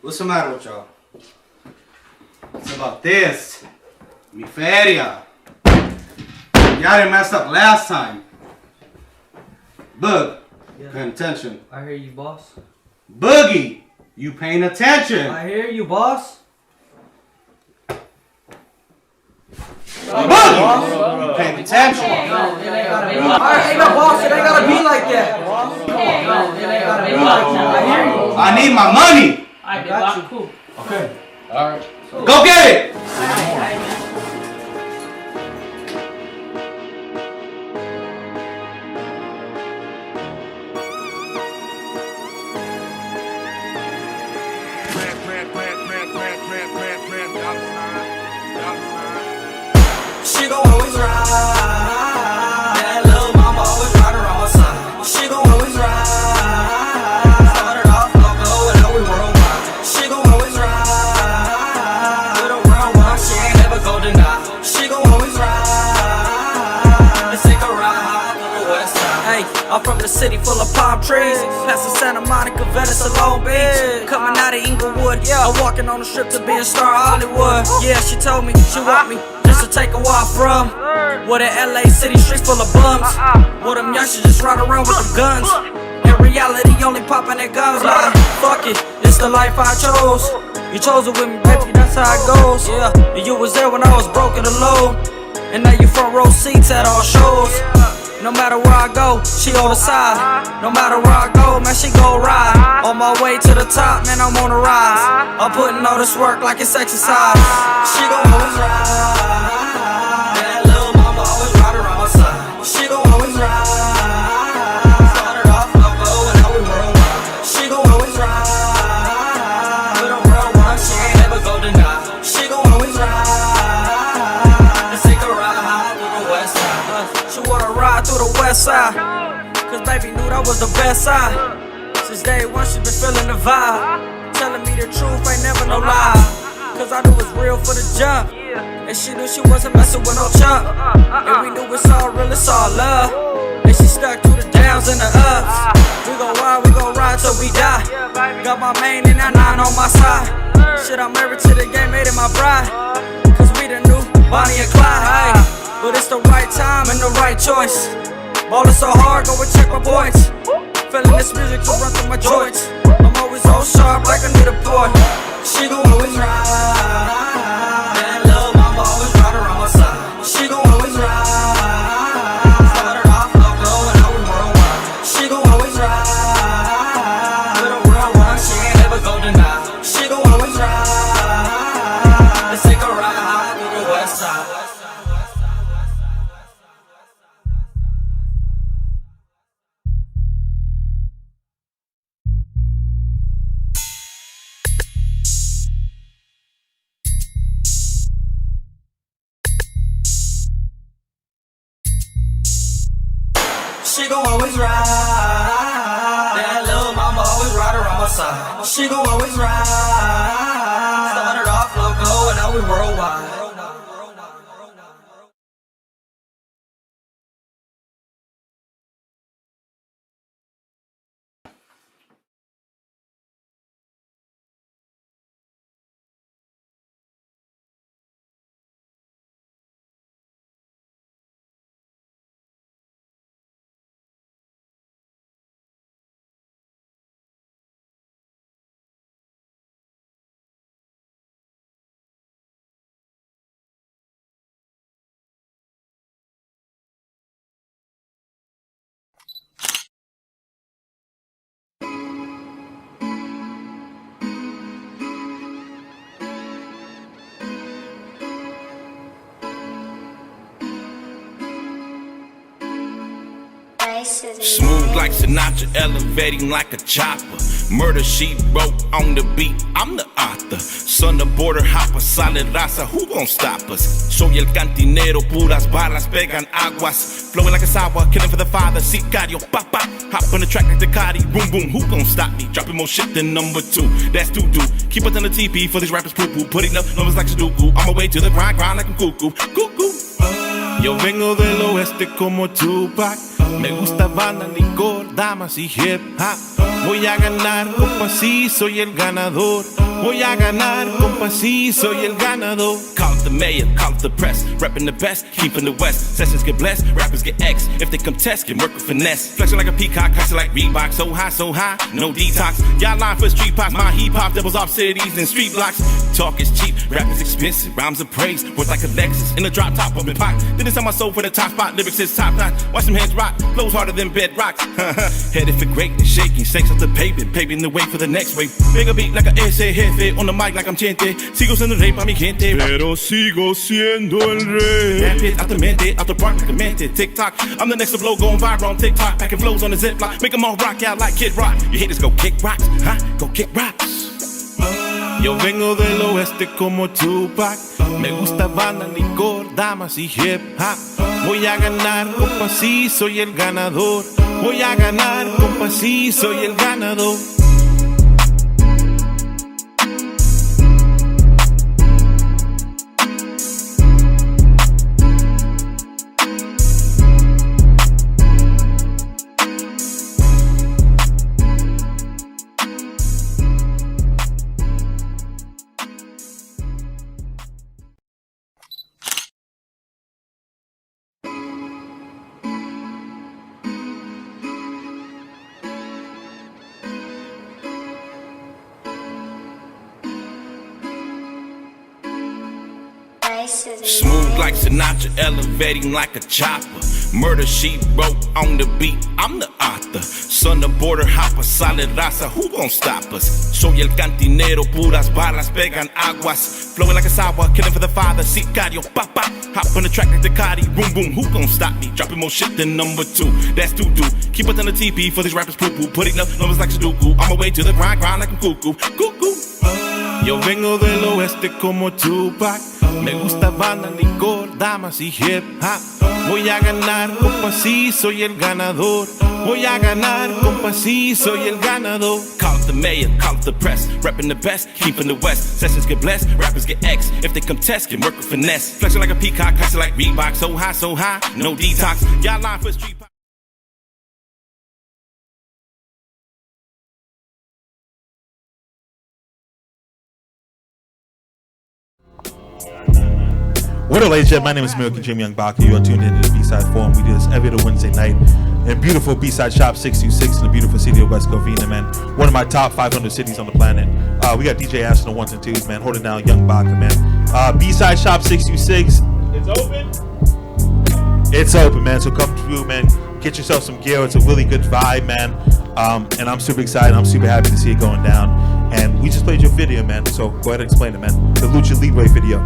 What's the matter with y'all? It's about this. Mi feria. Y'all didn't mess up last time. Boog, paying attention. I hear you, boss. Boogie, you paying attention. I hear you, boss. Boogie, you paying attention. Hey, no, boss, it ain't gotta be like that. It ain't gotta be like that. I hear you. I need my money. I got you. Cool. Okay. All right. Go get it. She gon' always ride. That little mama always ride around my side. She gon' always ride. Started off local and now we worldwide. She gon' always ride. With a round walk, she ain't never go deny. She gon' always ride. Let's take a ride to the west side. Hey, I'm from the city full of palm trees. Past the Santa Monica, Venice, and Long Beach. Coming out of Inglewood, I'm walking on the strip to be a star Hollywood. Yeah, she told me she want me to take a walk from where the LA city streets full of bums. Where them youngsters just run around with them guns. In reality, only popping their guns like, fuck it, it's the life I chose. You chose it with me, baby, that's how it goes. Yeah, and you was there when I was broken alone. And now you front row seats at all shows. No matter where I go, she on the side. No matter where I go, man, she gon' ride. On my way to the top, man, I'm on the rise. I'm putting all this work like it's exercise. She gon' always ride. That little mama always ride around my side. She gon' always ride. Started off local and now we worldwide. She gon' always ride. With a worldwide, she ain't never go deny. She gon' always ride. Let's take a ride to the west side. to the west side. Cause baby knew that was the best side. Since day one, she been feeling the vibe. Telling me the truth, ain't never no lie. Cause I knew it was real for the jump. And she knew she wasn't messing with no chump. And we knew it's all real, it's all love. And she stuck through the downs and the ups. We gon' ride till we die. Got my main and that 9 on my side. Shit, I'm married to the game, made it my bride. Cause we the new Bonnie and Clyde, hey. But it's the right time and the right choice. Ballin' so hard, go and check my points. Feeling this music to run through my joints. I'm always so sharp like I need a boy. She gon' always ride. That little mama always ride around my side. She gon' always ride. Started off loco and now we worldwide. She gon' always ride. With a real one, she ain't ever gon' deny. She gon' always ride. Let's take a ride through the west side. She gon' always ride. That little mama always ride around my side. She gon' always ride. Started off loco and now we worldwide. Smooth like Sinatra, elevating like a chopper. Murder she wrote on the beat, I'm the author. Son of border hopper, solid raza, who gon' stop us? Soy el cantinero, puras balas pegan aguas. Flowing like a sawa, killing for the father, sicario, papa. Hop on the track like Ducati, boom boom, who gon' stop me? Dropping more shit than number 2, that's doo-doo. Keep it on the TP for these rappers poo-poo. Putting up numbers like Sudoku, on my way to the grind like I'm cuckoo, cuckoo. Yo vengo del oeste como Tupac. Me gusta Habana, licor, damas y hip hop. Voy a ganar, compa, sí, soy el ganador. Voy a ganar, compa, sí, soy el ganador. Call it the mayor, call it the press. Reppin' the best, keepin' the west. Sessions get blessed, rappers get X. If they contest, can work with finesse. Flexing like a peacock, hustle like Reebok. So high, no detox. Y'all line for street pops. My hip hop doubles off cities and street blocks. Talk is cheap, rap is expensive. Rhymes are praise, worth like a Lexus. In the drop top, open pot. Then it's on my soul for the top spot. Lyrics is top notch. Watch them heads rock, flows harder than bedrock. Headed for greatness, shaking, snakes off the pavement, paving the way for the next wave. Bigger beat like a ese jefe, on the mic like I'm Chente. Sigo siendo rey pa' mi gente, pero sigo siendo el rey. Rap it out the mente, out the park like a mente. TikTok, I'm the next to blow, going viral on TikTok. Packing flows on the ziplock, make them all rock out like Kid Rock. Your haters go kick rocks, huh? Go kick rocks. Yo vengo del oeste como Tupac. Me gusta Habana, licor, damas y hip hop. Voy a ganar, compa, sí, soy el ganador. Voy a ganar, compa, sí, soy el ganador. Smooth like Sinatra, elevating like a chopper. Murder she wrote on the beat, I'm the author. Son of border hopper, solid raza, who gon' stop us? Soy el cantinero, puras balas pegan aguas. Flowing like a sawa, killing for the father, sicario, papa. Hop on the track like Ducati, boom boom, who gon' stop me? Dropping more shit than number 2, that's doo-doo. Keep it on the TP for these rappers poo-poo. Putting up numbers like Sudoku, on my way to the grind like I'm cuckoo, cuckoo. Yo vengo del oeste como Tupac. Me gusta Habana, licor, damas y hip hop. Voy a ganar, compa, sí, soy el ganador. Voy a ganar, compa, sí, soy el ganador. Call it the mayor, call it the press. Reppin' the best, keeping the west. Sessions get blessed, rappers get X. If they contest, can work with finesse. Flexing like a peacock, cussing like Reebok. So high, no detox. Y'all line for street pop. What up, ladies and gentlemen? My name is American Jim Young Baka. You are tuned into the BSide Forum. We do this every other Wednesday night in beautiful BSide Shop 626 in the beautiful city of West Covina, man. One of my top 500 cities on the planet. We got DJ Ash on the ones and twos, man. Holding down Young Baka, man. BSide Shop 626. It's open. It's open, man. So come through, man. Get yourself some gear. It's a really good vibe, man. And I'm super excited. I'm super happy to see it going down. And we just played your video, man. So go ahead and explain it, man. The Lucha Libre video.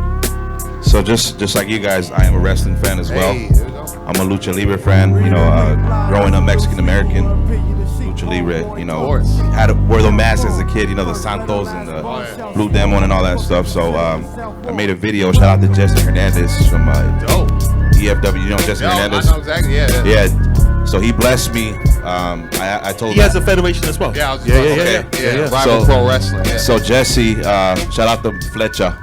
So just like you guys, I am a wrestling fan as well. Hey, there we go. I'm a Lucha Libre fan. You know, growing up Mexican American, Lucha Libre. You know, had to wear the mask as a kid. You know, the Santos and the Blue Demon and all that stuff. So I made a video. Shout out to Jesse Hernandez from EFW. You know Jesse Hernandez. I know exactly. Yeah. So he blessed me. I told him he has a federation as well. Yeah. Yeah. Rival Pro Wrestling. Yeah. So Jesse, shout out to Flecha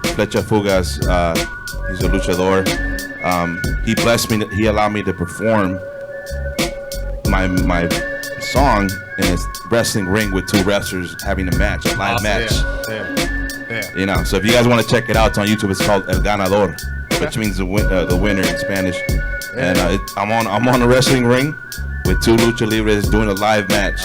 Fugas. He's a luchador. He blessed me. He allowed me to perform my song in a wrestling ring with two wrestlers having a match, a live match. Yeah. You know. So if you guys want to check it out, it's on YouTube. It's called El Ganador, which means the winner in Spanish. And I'm on a wrestling ring with two Lucha Libres doing a live match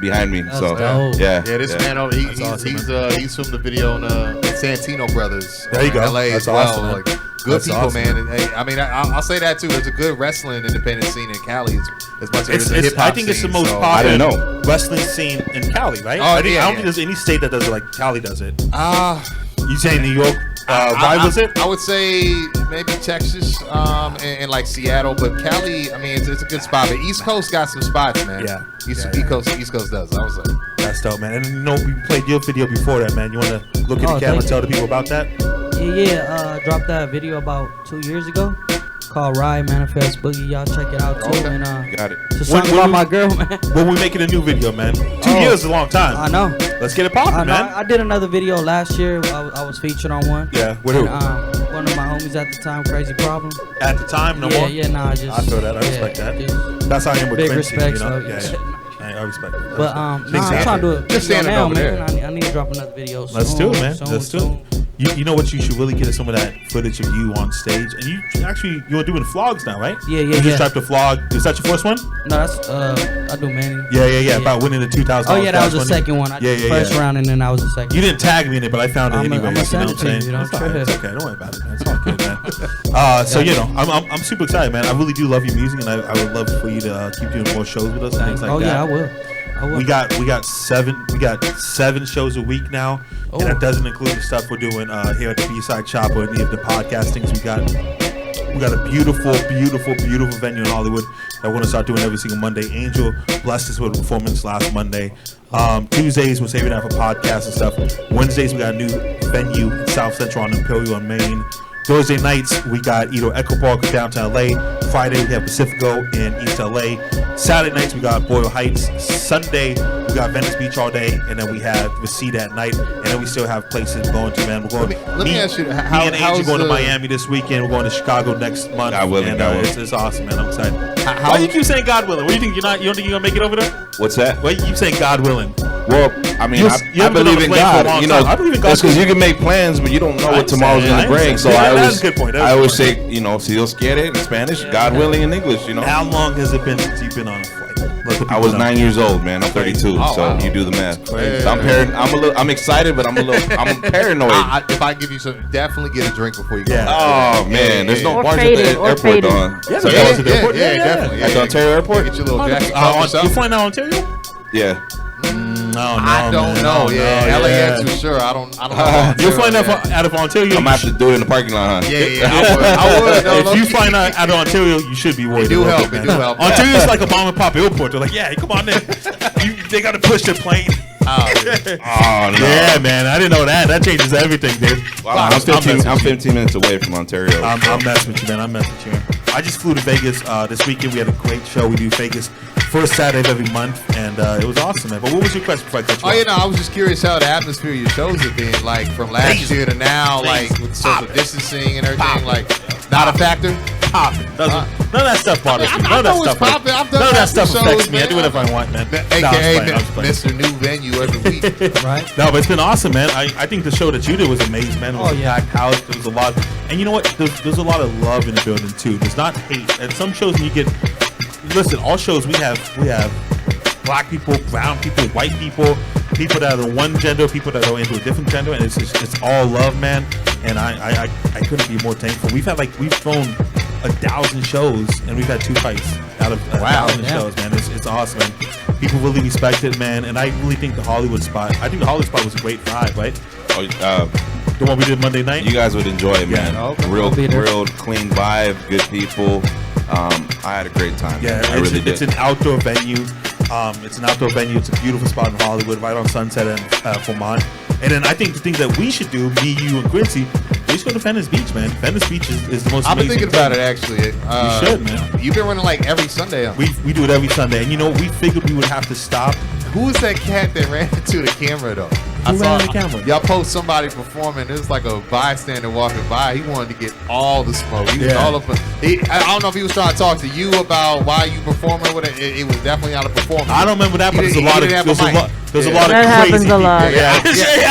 behind me. That's so dope. yeah. This man, he's from the video on Santino Brothers. There you go. LA That's as well. awesome, man. Like, good That's people, awesome. man. And, hey, I mean, I'll say that too. There's a good wrestling independent scene in Cali as much as there's a hip hop I think it's the most I popular didn't know. wrestling scene in Cali, right? Oh, I don't yeah. think there's any state that does it like Cali does it. You saying New York rivals it? I would say maybe Texas and like Seattle, but Cali, I mean, it's a good spot. But East Coast got some spots, man. Yeah. East Coast does. I was like, That's dope, man. And you know, we played your video before that, man. You want to look at the camera and tell the people about that? Yeah. Dropped that video about 2 years ago called Ride Manifest Boogie. Y'all check it out too. Okay. And Got it. it's a song about my girl, man. When we making a new video, man. 2 years is a long time. I know. Let's get it popping, man. I did another video last year. I was featured on one. Yeah, with who? And, one of my homies at the time, Crazy Problem. At the time, no more? Yeah, nah, just. I feel that. I respect that. That's how I am with Big Quincy, respect, you know? so, Yeah. I respect it. But I'm trying to do it. Just standing now, over man. there. I need to drop another video soon. Let's do it, man. Soon, Let's do soon. it. You know what? You should really get some of that footage of you on stage. And you're doing vlogs now, right? Yeah. You just dropped a vlog. Is that your first one? No, that's I do many. Yeah. About winning the $2,000. Oh yeah, that was the second one. I did the first round, and then that was the second. You didn't tag me in it, but I found it I'm anyway. gonna send it to you. It's all right. It's okay. Don't worry about it, man. It's all good, man. So you know, I'm super excited, man. I really do love your music, and I would love for you to keep doing more shows with us and things like that. Oh yeah, I will. We got seven shows a week now, and that doesn't include the stuff we're doing here at the BSide Chapter and any of the podcastings we got. We got a beautiful venue in Hollywood that we're gonna start doing every single Monday. Angel blessed us with a performance last Monday. Tuesdays we're saving that for podcasts and stuff. Wednesdays we got a new venue in South Central on Imperial on Main. Thursday nights we got either Echo Park or downtown LA. Friday we have Pacifico in East LA. Saturday nights we got Boyle Heights. Sunday we got Venice Beach all day, and then we have Reseda at night, and then we still have places we're going to, man. We're going. Let me ask you, me and Angie going to Miami this weekend. We're going to Chicago next month. God willing, It's awesome, man. I'm excited. Why do you keep saying God willing? What do you think? You don't think you're gonna make it over there? What's that? Why you keep saying God willing? Well, I mean, You I haven't been on believe a in plane for a God. long You know, time. I believe in God that's because too. you can make plans, but you don't know I what tomorrow's understand. gonna I bring. So understand. I That's always, a good point. I always say, you know, si Dios quiere in Spanish, God willing in English. You know. How long has it been since you've been on a flight? I was 9 years old, man. I'm 32, Oh, so wow. you do the math. Crazy. So I'm excited, but I'm paranoid. if I give you some, definitely get a drink before you go. Yeah. Oh man, there's no Or bars at faded, the or airport, faded. dog. Yeah, So yeah, that was yeah. the airport. Definitely. At the Ontario airport. Get your little jacket. You're flying out Ontario? Yeah. I don't know. Yeah, LAX for sure. I don't know. You're flying out of Ontario. I'm gonna have to do it in the parking lot, huh? Yeah. I would. No, If you flying out of Ontario, you should be worried. It do a little help, bit, it man. do help. Ontario's like a mom and pop airport. They're like, yeah, come on in. They got to push the plane. Oh no. Yeah, man. I didn't know that. That changes everything, dude. Wow, I'm 15 minutes away from Ontario. I'm messing with you, man. I'm messing with you, man. I just flew to Vegas this weekend. We had a great show. We do Vegas first Saturday of every month, and it was awesome, man. But what was your question before I cut you off? You know, I was just curious how the atmosphere of your shows have been, like, from last year to now, like, with social distancing and everything, like, not a factor? Popping. None of that stuff bothers me. None of that stuff. None of that stuff affects me. I do whatever I want, man. AKA Mr. New Venue every week. Right? No, but it's been awesome, man. I think the show that you did was amazing, man. It was a packed house. There was a lot. And you know what? There's a lot of love in the building, too. There's not hate. At some shows, when you get... Listen, all shows we have black people, brown people, white people, people that are one gender, people that are into a different gender, and it's all love, man. And I couldn't be more thankful. We've thrown 1,000 shows, and we've had 2 fights out of 1,000 shows, man. It's awesome, man. People really respect it, man. And I really think the Hollywood spot. I think the Hollywood spot was a great vibe, right? The one we did Monday night. You guys would enjoy it, man. Yeah. Okay. Real clean vibe, good people. I had a great time. Yeah, I really did. It's an outdoor venue. It's a beautiful spot in Hollywood, right on Sunset and Vermont. And then I think the thing that we should do, me, you, and Quincy, we should go to Venice Beach, man. Venice Beach is the most I've been amazing thinking about it, actually. You should, man. You've been running like every Sunday. Huh? We do it every Sunday. And you know, we figured we would have to stop. Who was that cat that ran into the camera, though? Who ran into the camera? Y'all post somebody performing. It was like a bystander walking by. He wanted to get all the smoke. He was all up. I don't know if he was trying to talk to you about why you performing with it. It was definitely not a performance. I don't remember that, but there's a lot of there's a lot of that crazy happens a people. lot. Yeah,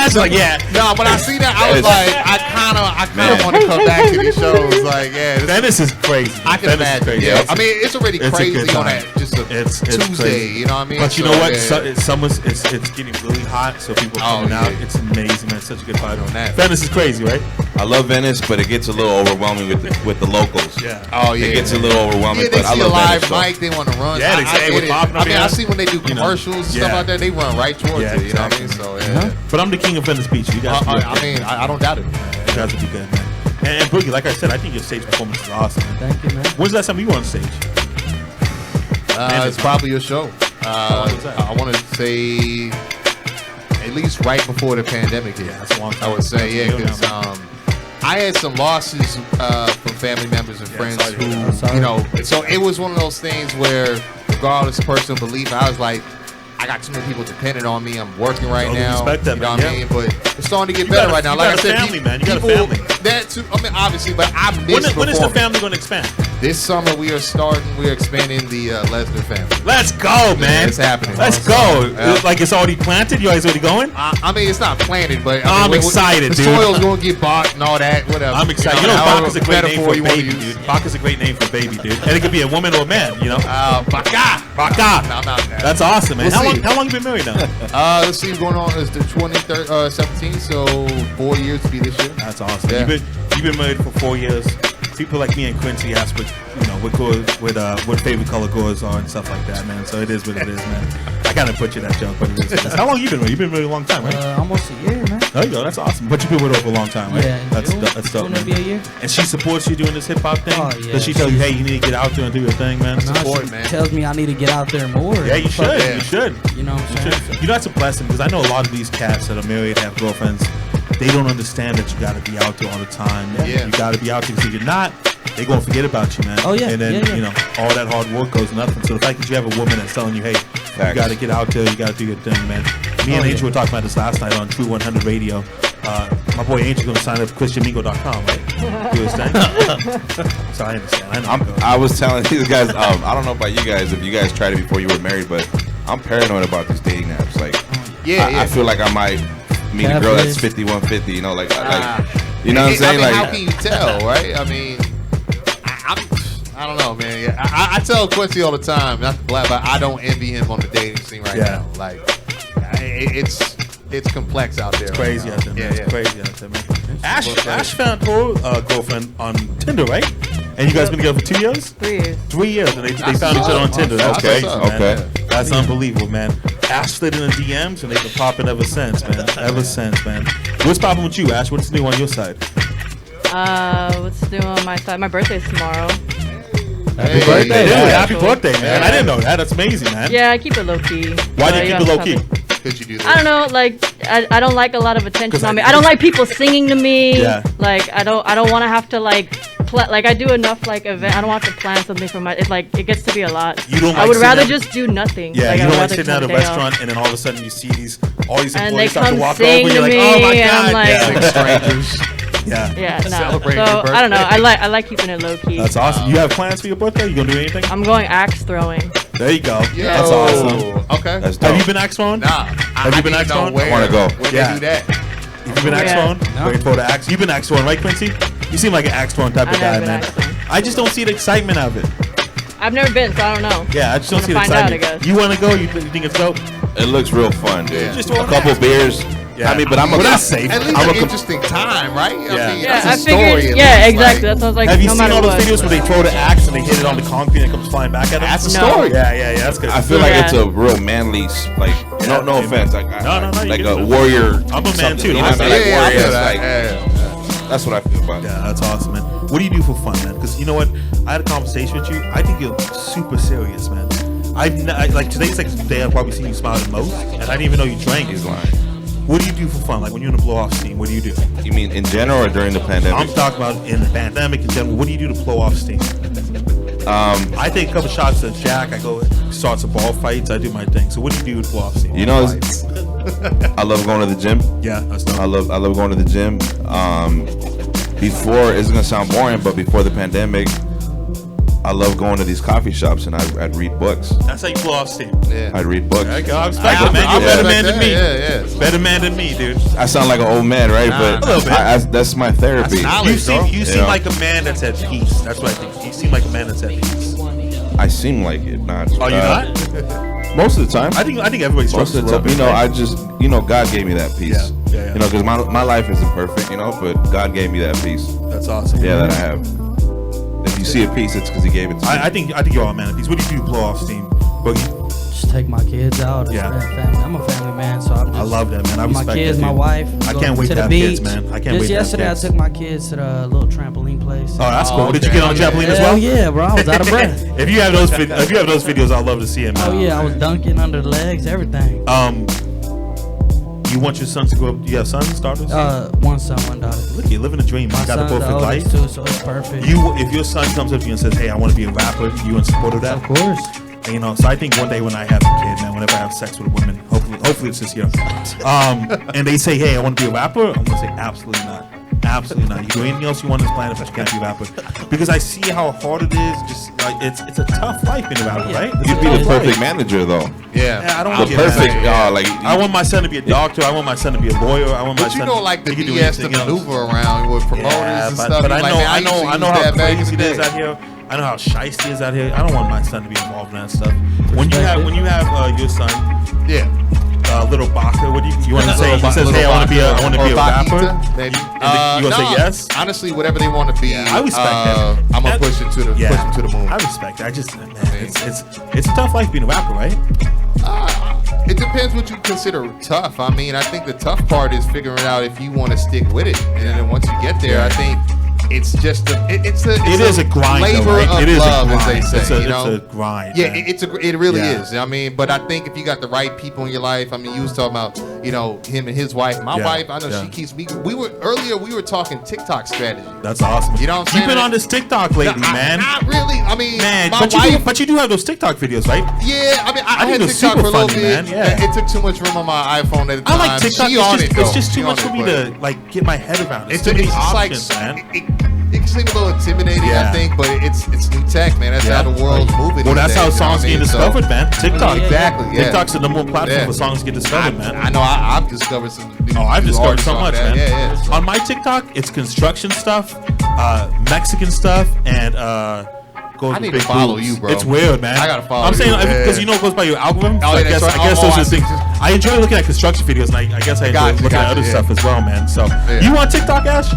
it's like No, when I see that, I was like, I kind of want to come back to these shows. Like, Venice is crazy. I can imagine. Crazy. Yeah. I mean, it's already crazy on that. Just it's Tuesday, crazy. you know what I mean? But you know what? It's getting really hot, so people are coming out. It's amazing, man. It's such a good vibe on that. Venice is crazy, right? I love Venice, but it gets a little overwhelming with the locals. Yeah. Oh yeah. It gets a little overwhelming. Yeah, they but I see a love live Venice, mic, they want to run. Yeah, they say we're popping up I mean, here. I see when they do commercials and stuff like that, they run right towards it. You know what I mean? So yeah. But I'm the king of Venice Beach. You guys. I don't doubt it. You guys would be good, man. And Boogie, like I said, I think your stage performance is awesome, man. Thank you, man. When's the last time you were on stage? It's probably your show. I want to say at least right before the pandemic hit. Yeah, that's a long time. I would say, yeah, because I had some losses from family members and friends who, you know, so it was one of those things where regardless of personal belief, I was like, I got too many people dependent on me. I'm working right now. Respect that, you know man. what I mean? But it's starting to get better right now. Like I said, family, man. You got a family. That too. I mean, obviously, but I miss When is the family going to expand? This summer we are expanding the Lesnar family. Let's go, man. It's happening. Let's go. Like it's already planted? You guys already going? I mean, it's not planted, but I'm excited, the dude. soil's going to get bought and all that, whatever. I'm excited. You know, Baka's a great name for a baby, dude. Baka's a great name for a baby, dude. And it could be a woman or a man, you know? Baka. No, not that. That's awesome, man. We'll How long you been married now? Let's see, going on is the 2017, so 4 years to be this year. That's awesome. Yeah. You've been married for 4 years. People like me and Quincy ask what favorite color goers are and stuff like that, man. So it is what it is, man. I kind of butchered that joke, but it is. How long you been married? You've been married a long time, right? Almost a year, man. There you go. That's awesome. But you've been with her for a long time, right? Yeah. That's dope, Soon it'll be man. a year. And she supports you doing this hip hop thing. Oh, yeah. Does she tell you, hey, you need to get out there and do your thing, man? She tells me I need to get out there more. Yeah, you should. Yeah. You should. You know what I'm saying? You know, that's a blessing because I know a lot of these cats that are married, have girlfriends, they don't understand that you got to be out there all the time. Man. Yeah. You got to be out there because if you're not, they're going to forget about you, man. Oh, yeah. And then, Yeah. you know, all that hard work goes nothing. So the fact that you have a woman that's telling you, hey, you got to get out there, you got to do your thing, man. Me and Angel were talking about this last night on True 100 Radio. My boy Angel's going to sign up for ChristianMingo.com, right? Do his thing. So I understand. I was telling these guys, I don't know about you guys, if you guys tried it before you were married, but I'm paranoid about these dating apps. Like, I feel like I might meet a girl that's 5150, you know, like you know what I'm saying? I mean, like, how can you tell, right? I mean, I don't know, man. Yeah, I tell Quincy all the time, not to black, but I don't envy him on the dating scene right now. Like, it's complex out there. It's crazy right out there, man. Yeah, It's crazy out there, man. Ash found her girlfriend on Tinder, right? And you guys been together for 2 years? 3 years. 3 years, and they found each other on Tinder. That's Okay, crazy, okay. man. That's unbelievable, man. Ash slid in the DMs, and they've been popping ever since, man. Ever since, man. What's popping with you, Ash? What's new on your side? What's new on my side? My birthday's tomorrow. Happy birthday, yeah. Happy birthday, man. I didn't know that. That's amazing, man. Yeah, I keep it low key. Why do you keep it low key? could you do this? I don't know, like I don't like a lot of attention on me. I don't like people singing to me. Yeah. Like I don't want to have to like like I do enough like event. I don't want to plan something for my. It gets to be a lot. You don't. I Like would rather at, just do nothing. Yeah, like, you I don't would like rather sitting at a take a day restaurant off. and then all of a sudden you see all these And they employees start come to walk sing over. You're to like, oh my me, and god, I'm like- yeah. Strangers. Yeah. Yeah, no. So Celebrating your I don't know. birthday. I like keeping it low key. That's awesome. You have plans for your birthday? You gonna do anything? I'm going axe throwing. There you go. Yo. That's awesome. Okay. That's dope. Have you been axe throwing? Nah. Have you been axe throwing? Where, I wanna go. Where Yeah. they do that? Have you been axe Yeah. throwing? No. Wait for the axe. You've been axe throwing, right, Quincy? You seem like an axe throwing type of I've guy, never been man. axe throwing. I just don't see the excitement of it. I've never been, so I don't know. Yeah, I just don't I'm see the gonna find out, excitement. I guess. You want to go? You think it's dope? It looks real fun, dude. Yeah. Just A throw an couple axe. beers. Yeah. I mean, but I'm Well, a that's safe. At least I'm an a interesting time, right? Yeah. I mean, Yeah, that's I a story. figured. at Yeah, least, exactly. like- That's what I was like. Have you no seen matter all those what. videos where they throw the axe and they hit it on the concrete and it comes flying back at them? That's a No. story. Yeah, that's good. I feel like Yeah. it's a real manly, like, no Yeah. offense, like, No, you like get a it. warrior. I'm a man something, too, You know don't what I say mean? Yeah, Like I feel warriors, that. like, Yeah. that's what I feel about it. Yeah, that's awesome, man. What do you do for fun, man? Because you know what? I had a conversation with you. I think you're super serious, man. Like today's like the day I've probably seen you smile the most, and I didn't even know you drank. He's lying. What do you do for fun? Like when you're in a blow off steam, what do you do? You mean in general or during the pandemic? I'm talking about in the pandemic in general. What do you do to blow off steam? I take a couple shots of Jack. I go start some ball fights. I do my thing. So what do you do to blow off steam? You know, I love going to the gym. Yeah, that's dope. I love going to the gym. Before, it's gonna sound boring, but before the pandemic, I love going to these coffee shops and I'd read books. That's how you blow off steam. Yeah. I'd read books. There you go. I respect it, man. You're a better man than me. Yeah. Better man than me, dude. I sound like an old man, right? Nah, But a little bit. that's my therapy. That's knowledge. You seem Yeah. like a man that's at peace. That's what I think. You seem like a man that's at peace. I seem like it, not. Are you not? Most of the time. I think everybody's Most of the time, I just, God gave me that peace. Yeah. Because my life isn't perfect, but God gave me that peace. That's awesome. Yeah, that I have. If you see a piece, it's because He gave it to me. I think you're all man of peace. What do you do to blow off steam, Boogie? Just take my kids out. And Yeah. spend family. I'm a family man, so I'm just. I love that, man. I my respect kids, that, my dude. wife. I go can't wait to to the have beach. kids, man. I can't Just wait to have yesterday, kids. I took my kids to the little trampoline place. Oh, that's cool. Did you okay. get on the trampoline as well? Hell yeah, bro. I was out of breath. If you have those videos, I'd love to see it, man. Oh yeah, I was dunking under the legs, everything. You want your sons to grow up? Do you have sons, daughters? One son, one daughter. Look, you're living a dream. My You got the son's perfect life. oldest too, so it's perfect. If your son comes up to you and says, "Hey, I want to be a rapper," you in support of that? Of course. And, so I think one day when I have a kid, man, whenever I have sex with a woman, hopefully it's this year, and they say, "Hey, I want to be a rapper," I'm gonna say, "Absolutely not, absolutely not. You do anything else you want on this planet, but you can't be a rapper," because I see how hard it is. Just like it's a tough life being a rapper, right? It's You'd a be the tough perfect life. manager, though. Yeah, I don't The want to perfect, I want my son to be a doctor. I want my son to be a lawyer. I want my But you son. know, like the he can do BS to anything else. maneuver around with promoters Yeah, and but stuff. I You're know, like, man, I used to know use how that back in crazy the it is day. out here. I know how shiesty it is out here. I don't want my son to be involved in that stuff. When you have your son, Yeah. little Baka, what do you want to say? Little He Ba- says, little "Hey, I want to be a Baka or rapper." Bakita, maybe. You gonna say No, yes? Honestly, whatever they want to be, I respect that. I'm gonna That- push it to the push it to the moon. I respect it. I just, man, it's a tough life being a rapper, right? It depends what you consider tough. I mean, I think the tough part is figuring out if you want to stick with it, and then once you get there, I think it's just It is a grind, though, labor right? of It is love, a as they grind. say. It's you know? a grind. Yeah, man. it really Yeah. is. I mean, but I think if you got the right people in your life, I mean, you was talking about, him and his wife. My Yeah, wife, I know yeah. she keeps me. We were talking TikTok strategy. That's awesome. You know what I'm You've saying? been on this TikTok lately, man. Not really. I mean, Man, my but wife. you do have those TikTok videos, right? Yeah, I mean, I think had they're TikTok super for a little funny, bit. man. Yeah. It took too much room on my iPhone at the I time. like TikTok. She on it, though. It's just She too on much for it, me but- to like get my head around. It's too many just like options, man. it can seem a little intimidating, Yeah. I think, but it's new tech, man. That's how the world's moving. Well, these that's days, how you know songs what I get mean? So- discovered, man. TikTok. Exactly. Yeah. TikTok's the number one platform Yeah. where songs get discovered, man. I know. I've discovered some. Oh, I've new discovered artists so on much, that. man. Yeah. So- On my TikTok, it's construction stuff, Mexican stuff, and goes I with need big to follow boobs. you, bro. It's weird, man. I gotta follow I'm saying you, because yeah. it goes by your algorithm. Oh, so I yeah, guess that's right. I guess Oh, those I are the see. things. I enjoy looking at construction videos, and I guess I enjoy Gotcha, looking at other yeah. stuff as well, man. So Yeah. you on TikTok, Ash?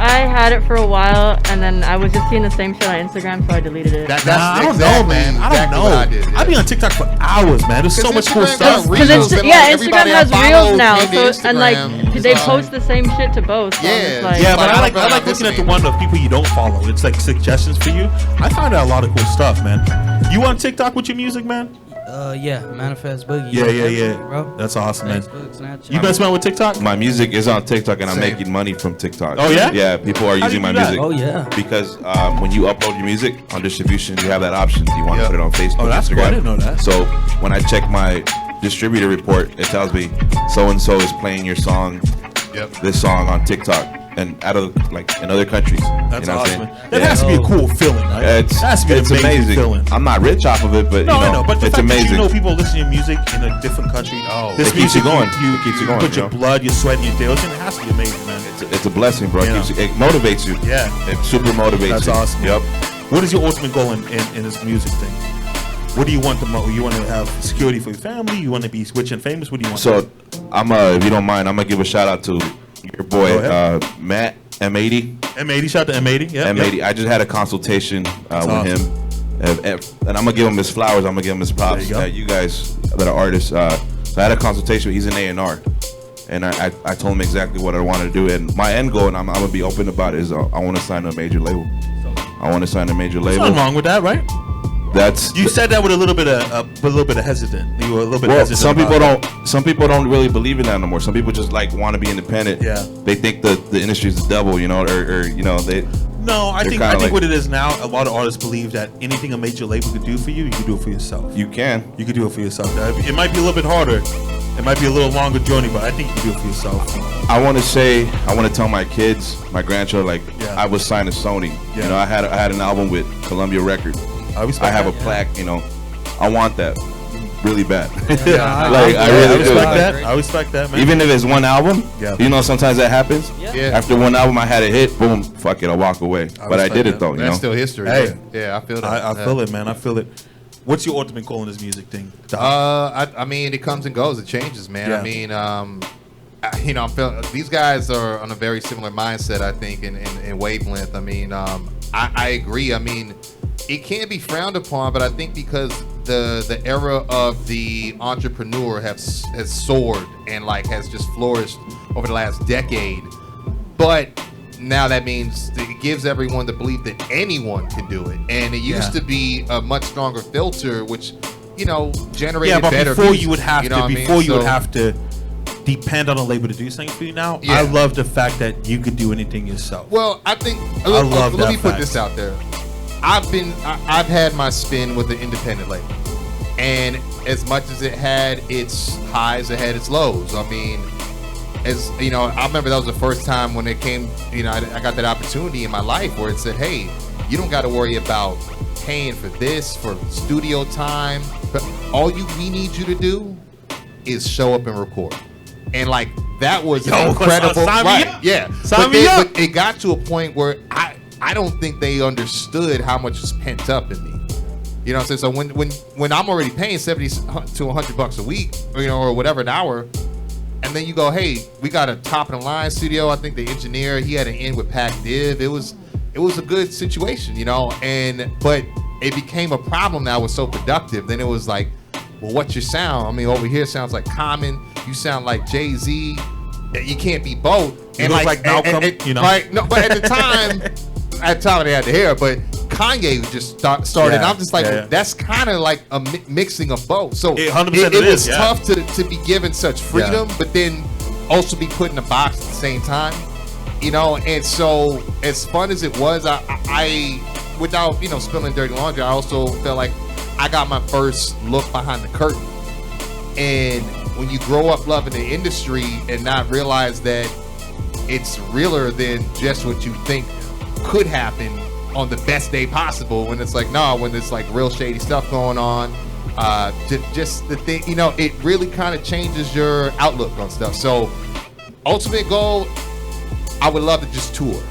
I had it for a while, and then I was just seeing the same shit on Instagram, so I deleted it. That's I don't exactly, know, man. I don't exactly know. what I did. I be on TikTok for hours, man. There's so 'Cause much cool Instagram stuff. got Because reels, and, yeah, like, Instagram everybody has I follow reels now, came to so and like Instagram, they so- post the same shit to both. So Yeah, it's like, Yeah, but Like, I like I'm looking at the listening. one of people you don't follow. It's like suggestions for you. I find out a lot of cool stuff, man. You on TikTok with your music, man? Yeah, Manifest Boogie. Yeah. Bro. That's awesome, man. Facebook, Snapchat. You best man with TikTok? My music is on TikTok, and I'm Same. making money from TikTok. Oh, yeah? Yeah, people are How do using you my do that? music. Oh, yeah. Because when you upload your music on distribution, you have that option. Do you want to Yeah. put it on Facebook, Oh, that's Instagram? cool. I didn't know that. So when I check my distributor report, it tells me so-and-so is playing your song, Yep. this song on TikTok, and out of, like, in other countries. That's you know awesome. what Man. I'm That saying? has to be a cool feeling, right? It's, that has to be it's an amazing feeling. I'm not rich off of it, but No, you know, I know, but the it's fact that amazing. you know people listen to your music in a different country. Oh, this it keeps music you going. You It keeps you going, put your you know? blood, your sweat, and your diligence. It has to be amazing, man. It's a blessing, bro. You know. It motivates you. Yeah. It super motivates That's you. awesome. Yep. What is your ultimate goal in this music thing? What do you want the most? You want to have security for your family? You want to be rich and famous? What do you want? So if you don't mind, I'm gonna give a shout out to your boy Go ahead. Matt M80. M80, shout out to M80. Yeah, M80. I just had a consultation with awesome. him, and I'm gonna give him his flowers. I'm gonna give him his props. There you go. You guys that are artists. So I had a consultation. He's an A&R, and I told him exactly what I wanted to do. And my end goal, and I'm gonna be open about it, is I want to sign a major label. I want to sign a major There's label. nothing wrong with that, right? That's You said that with a little bit of hesitant. You were a little bit well, hesitant. some people about don't. Some people don't really believe in that no more. Some people just like want to be independent. Yeah. They think the industry is the devil, you know, or you know they. No, I They're think kinda like- what it is now. A lot of artists believe that anything a major label could do for you, you can do it for yourself. You can. You can do it for yourself. It might be a little bit harder. It might be a little longer journey, but I think you can do it for yourself. I want to tell my kids, my grandchildren, like Yeah. I was signed to Sony. Yeah. You know, I had an album with Columbia Records. I respect I have that. a plaque. You know, I want that really bad. Yeah, like I really do. respect that. I respect that, man. Even if it's one album, Yeah. you know, sometimes that happens. Yeah. After one album, I had a hit. Boom, fuck it, I'll walk away. But I respect did it that. though. You That's know. still history. Hey. Yeah, I feel that. I feel it, man. I feel it. What's your ultimate goal in this music thing? Doc? I mean, it comes and goes. It changes, man. Yeah. I mean, I'm feeling these guys are on a very similar mindset. I think in wavelength. I mean, I agree. I mean, it can be frowned upon, but I think because the era of the entrepreneur has soared and like has just flourished over the last decade. But now that means it gives everyone the belief that anyone can do it, and it used Yeah. to be a much stronger filter, which generated Yeah, but better before music, you would have you know to, what I mean? before you would So- have to depend on a label to do something for you. Now, Yeah. I love the fact that you could do anything yourself. Well, I think love let that me put fact. this out there. I've had my spin with the independent label, and as much as it had its highs, it had its lows. I mean, as you know, I remember that was the first time when it came. I got that opportunity in my life where it said, "Hey, you don't got to worry about paying for this for studio time, but all we need you to do is show up and record." And like that was incredible, sign me right? up. Yeah, Sign me up. but it got to a point where I don't think they understood how much was pent up in me. You know what I'm saying? So when I'm already paying $70 to $100 a week, or whatever an hour, and then you go, hey, we got a top of the line studio. I think the engineer, he had an in with Pac Div. It was a good situation, but it became a problem that was so productive. Then it was like, well, what's your sound? I mean, over here sounds like Common. You sound like Jay-Z. You can't be both. You look like Malcolm, Right? No, but at the time they had the hair, but Kanye just started. And I'm just like, yeah. that's kind of like a mixing of both. So 100% it it was is, yeah. tough to be given such freedom, but then also be put in a box at the same time. And so as fun as it was, I without spilling dirty laundry, I also felt like I got my first look behind the curtain. And when you grow up loving the industry and not realize that it's realer than just what you think could happen on the best day possible, when it's like, no, when there's like real shady stuff going on, just the thing, it really kind of changes your outlook on stuff. So ultimate goal, I would love to just tour.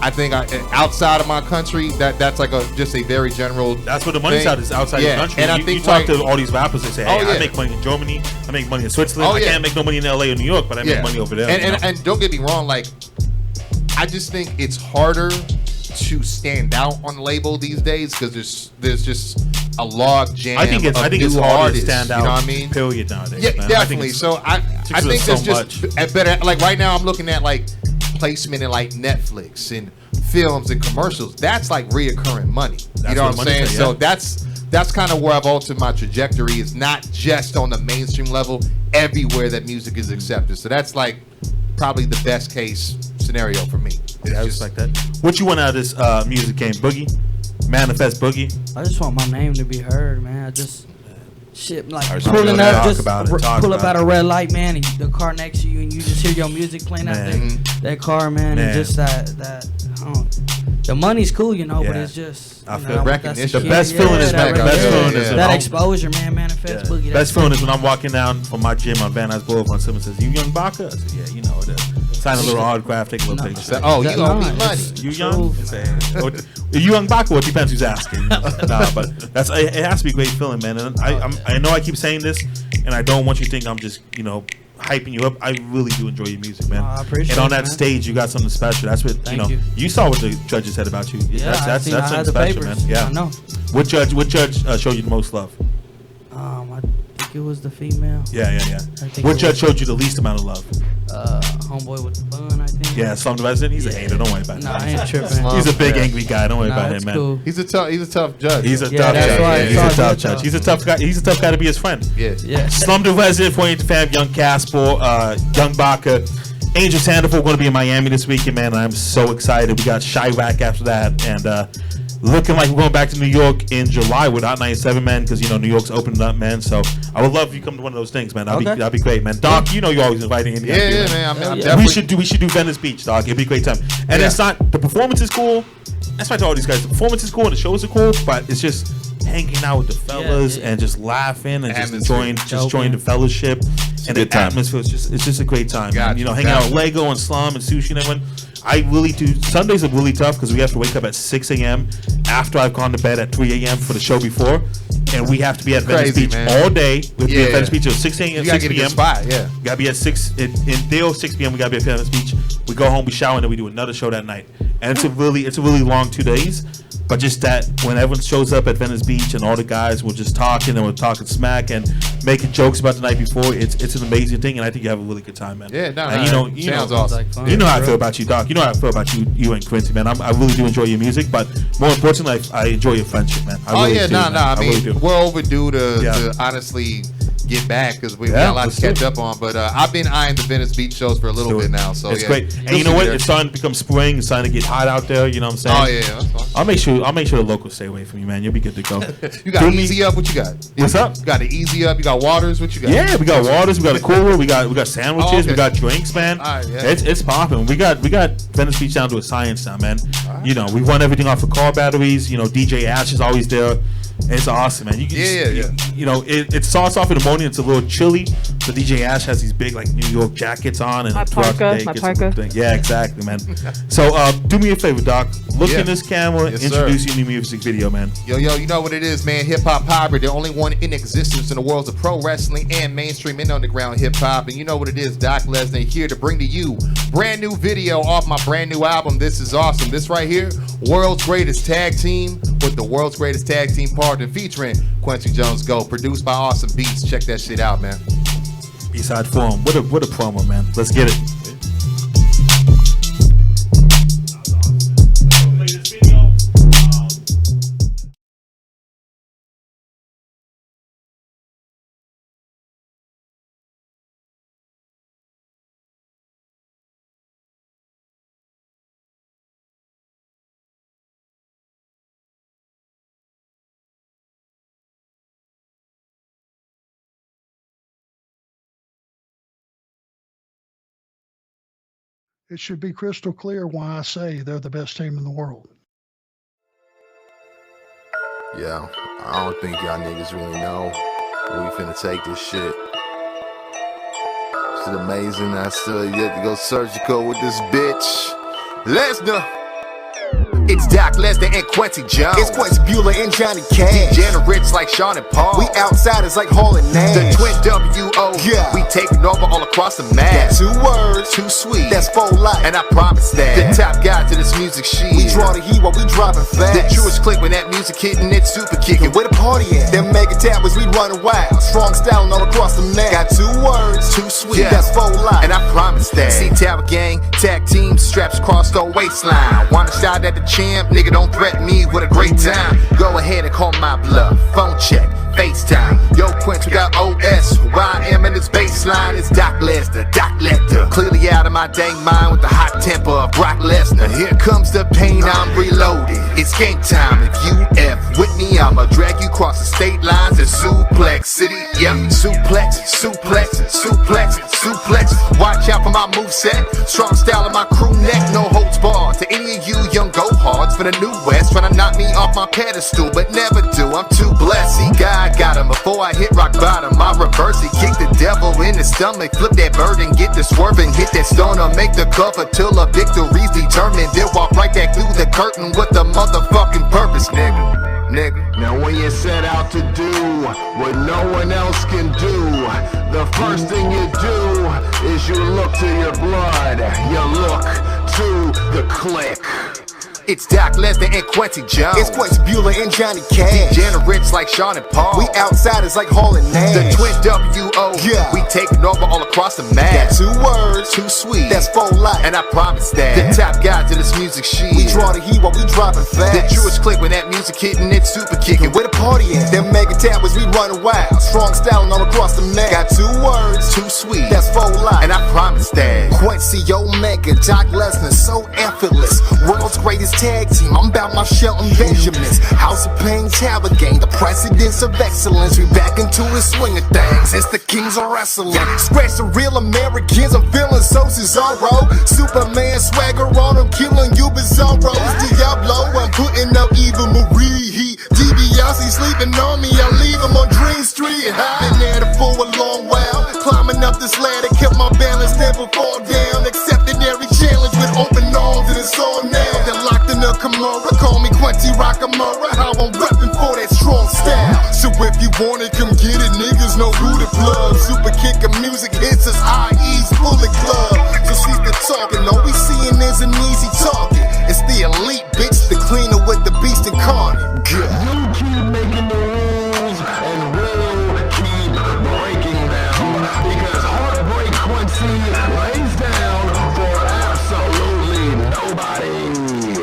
I think outside of my country, that's like just a very general. That's what the money's thing. out is outside your country. And I you think talk to all these rappers, they say, hey, Oh, yeah. I make money in Germany, I make money in Switzerland, Oh, I yeah. can't make no money in LA or New York, but I make money over there. And don't get me wrong, like I just think it's harder to stand out on the label these days because there's just a log jam. I think it's new hard artists, to stand out. You know what I mean? Period nowadays. Yeah, man. definitely. So I think so there's just a better. Like right now, I'm looking at like placement in like Netflix and films and commercials. That's like reoccurring money. You know what I'm saying? money, So yeah. that's kind of where I've altered my trajectory. Is not just on the mainstream level, everywhere that music is accepted. So that's like probably the best case scenario for me. Yeah, I just like that. What you want out of this music game, Boogie? Manifest Boogie. I just want my name to be heard, man. I just shit like Alright, pulling talk up, just about it, talk pull up about at a red light, man, and the car next to you, and you just hear your music playing out there. That car, man, and just that. The money's cool, you know, but it's just I feel recognition. The best feeling is that exposure, man. Manifest Boogie. Best feeling is when I'm walking down from my gym on Van Nuys Boulevard. Someone says, "You young Baka?" I said, "Yeah, you know it." Sign a little autograph, take a little picture. Oh, you owe me money. You young? You young Baka? Well, it depends who's asking. Nah, but it has to be a great feeling, man. And I know I keep saying this, and I don't want you to think I'm just hyping you up. I really do enjoy your music, man. I appreciate it. And on it, that stage, you got something special. That's what Thank you. You saw what the judges said about you. Yeah, that's something special, man. Yeah, I know. What judge showed you the most love? I think it was the female. Yeah. What judge showed you the least amount of love? Homeboy with the bun, I think. Yeah, Slum Resident. He's a hater. Don't worry about Nah, that. I ain't tripping. He's a big angry guy. Don't worry about him, man. Cool. He's a tough judge. He's a Yeah, tough that's judge. right. He's a It's all tough good, judge. though. He's a tough guy. He's a tough guy to be his friend. Yeah. Slum Resident, 48 fam, Young Casper, Young Baka, Angel Sandoval going to be in Miami this weekend, man. And I'm so excited. We got Chirac after that, and looking like we're going back to New York in July with Hot 97, man, because New York's opening up, man. So I would love if you come to one of those things, man. That'd be great, man. Doc, you're always inviting India. Yeah, man. I'm definitely. We should do Venice Beach, dog. It'd be a great time. And it's not the performance is cool. That's why I tell all these guys the performance is cool and the shows are cool, but it's just hanging out with the fellas and just laughing and just enjoying the fellowship and the atmosphere. It's just a great time. Hanging out with Lego and Slum and Sushi and everyone. I really do. Sundays are really tough because we have to wake up at 6 a.m. after I've gone to bed at 3 a.m. for the show before, and we have to be at Venice Beach all day. We have to be at Venice Beach till 6 a.m. You gotta get a good spot, yeah. Gotta be at 6 in Theo, 6 p.m. We gotta be at Venice Beach. We go home, we shower, and then we do another show that night. And it's a really long 2 days. But just that when everyone shows up at Venice Beach and all the guys will just talking and we're talking smack and making jokes about the night before, it's an amazing thing, and I think you have a really good time, man. Yeah, and sounds awesome. You know how I feel about you, Doc. You know how I feel about you and Quincy, man. I really do enjoy your music, but more importantly, I enjoy your friendship, man. I mean, we're overdue to honestly get back because we got a lot to catch up on. But I've been eyeing the Venice Beach shows for a little bit now, so it's great. And you know what? It's starting to become spring. It's starting to get hot out there. You know what I'm saying? Oh yeah, that's fine. I'll make sure the locals stay away from you, man. You'll be good to go. You got Easy Up. What you got? What's up? You got the Easy Up. You got Waters. What you got? Yeah, we got Waters. We got a cooler. We got sandwiches. We got drinks, man. It's popping. We got Venice Beach down to a science now, man. We run everything off of car batteries. DJ Ash is always there. It's awesome, man. You can it starts off in the morning. It's a little chilly. So DJ Ash has these big New York jackets on, and my parka. Yeah, exactly, man. So do me a favor, Doc. Look in this camera. Introduce your new music video, man. Yo, you know what it is, man. Hip Hop Hybrid, the only one in existence in the worlds of pro wrestling and mainstream and underground hip hop. And you know what it is, Doc Lesnar here to bring to you brand new video off my brand new album. This is awesome. This right here, world's greatest tag team with the world's greatest tag team partner featuring Quincy Jones Go, produced by Awesome Beats. Check that shit out, man. BSide Forum. What a promo, man. Let's get it. It should be crystal clear why I say they're the best team in the world. Yeah, I don't think y'all niggas really know where we finna take this shit. Shit amazing. I still yet to go surgical with this bitch. Lesnar. It's Doc Lesnar and Quincy Jones. It's Quincy Bueller and Johnny Cash. Degenerates like Sean and Paul. We outsiders like Hall and Nash. The twin W.O. Yeah. We taking over all across the map. Got 2 words, too sweet. That's 4 life. And I promise that the top guy to this music shit. We draw the heat while we driving fast. The truest click when that music hitting, it's super kicking. Where the party at? Them mega towers, we running wild. Strong styling all across the map. Got 2 words, too sweet. Yeah. That's 4 life. And I promise that. See Tower Gang, tag team, straps crossed the waistline. Wanna shout at the champ, nigga, don't threaten me with a great time. Go ahead and call my bluff. Phone check, FaceTime. Yo, Quince, we got OS. Who I am in this baseline is Doc Lesnar, Doc Lecter. Clearly out of my dang mind with the hot temper of Brock Lesnar. Here comes the pain, I'm reloaded. It's game time. If you F with me, I'ma drag you across the state lines and suplex city. Yep, suplex, suplex, suplex, suplex. Watch out for my moveset. Strong style of my crew neck, no holds barred. To any of you young go-hards for the new West, trying to knock me off my pedestal, but never do. I'm too blessed. See, God got him before I hit rock bottom. I reverse it, kick the devil in the stomach, flip that bird and get the swerving, hit that stoner, make the cover till a victory's determined. Then walk right back through the curtain with the motherfucking purpose, nigga. Now when you set out to do what no one else can do, the first thing you do is you look to your blood, you look to the click. It's Doc Lesnar and Quincy Jones. It's Quincy Bueller and Johnny Cash. Degenerates like Sean and Paul. We outsiders like Hall and Nash. The twin W.O. Yeah. We taking over all across the map. Got 2 words, too sweet. That's full life. And I promise that the top guy to this music shit. We draw the heat while we dropping fast. The truest click when that music hitting, it's super kicking. Where the party at? Them mega towers, we running wild. Strong styling all across the map. Got 2 words, too sweet. That's full life. And I promise that Quincy Omega, Doc Lesnar, so effortless. World's greatest tag team, I'm about my Shelton Benjamins. House of Pain Tower Gang, the precedents of excellence. We back into the swing of things. It's the kings of wrestling. Scratch the real Americans, I'm feeling so Cesaro. Superman swagger on them, killing you bizarros. Diablo, I'm putting up Eva Marie. He DiBiase sleeping on me, I leave him on Dream Street. Been there for a long while, climbing up this ladder, kept my balance, never fall down. Accepting every challenge with open arms, and it's on now. They're locked in a Kimura, call me Quincy Rockamora. How I'm reppin' for that strong style. So if you want it, come get it, niggas know who to plug. Super kick of music hits us, IE's Bullet Club. So cease the talking, all we seeing is an easy target. It's the elite bitch, the cleaner with the beast incarnate. You keep making the rules and we'll keep breaking them, because Heartbreak Quincy lays down for absolutely nobody.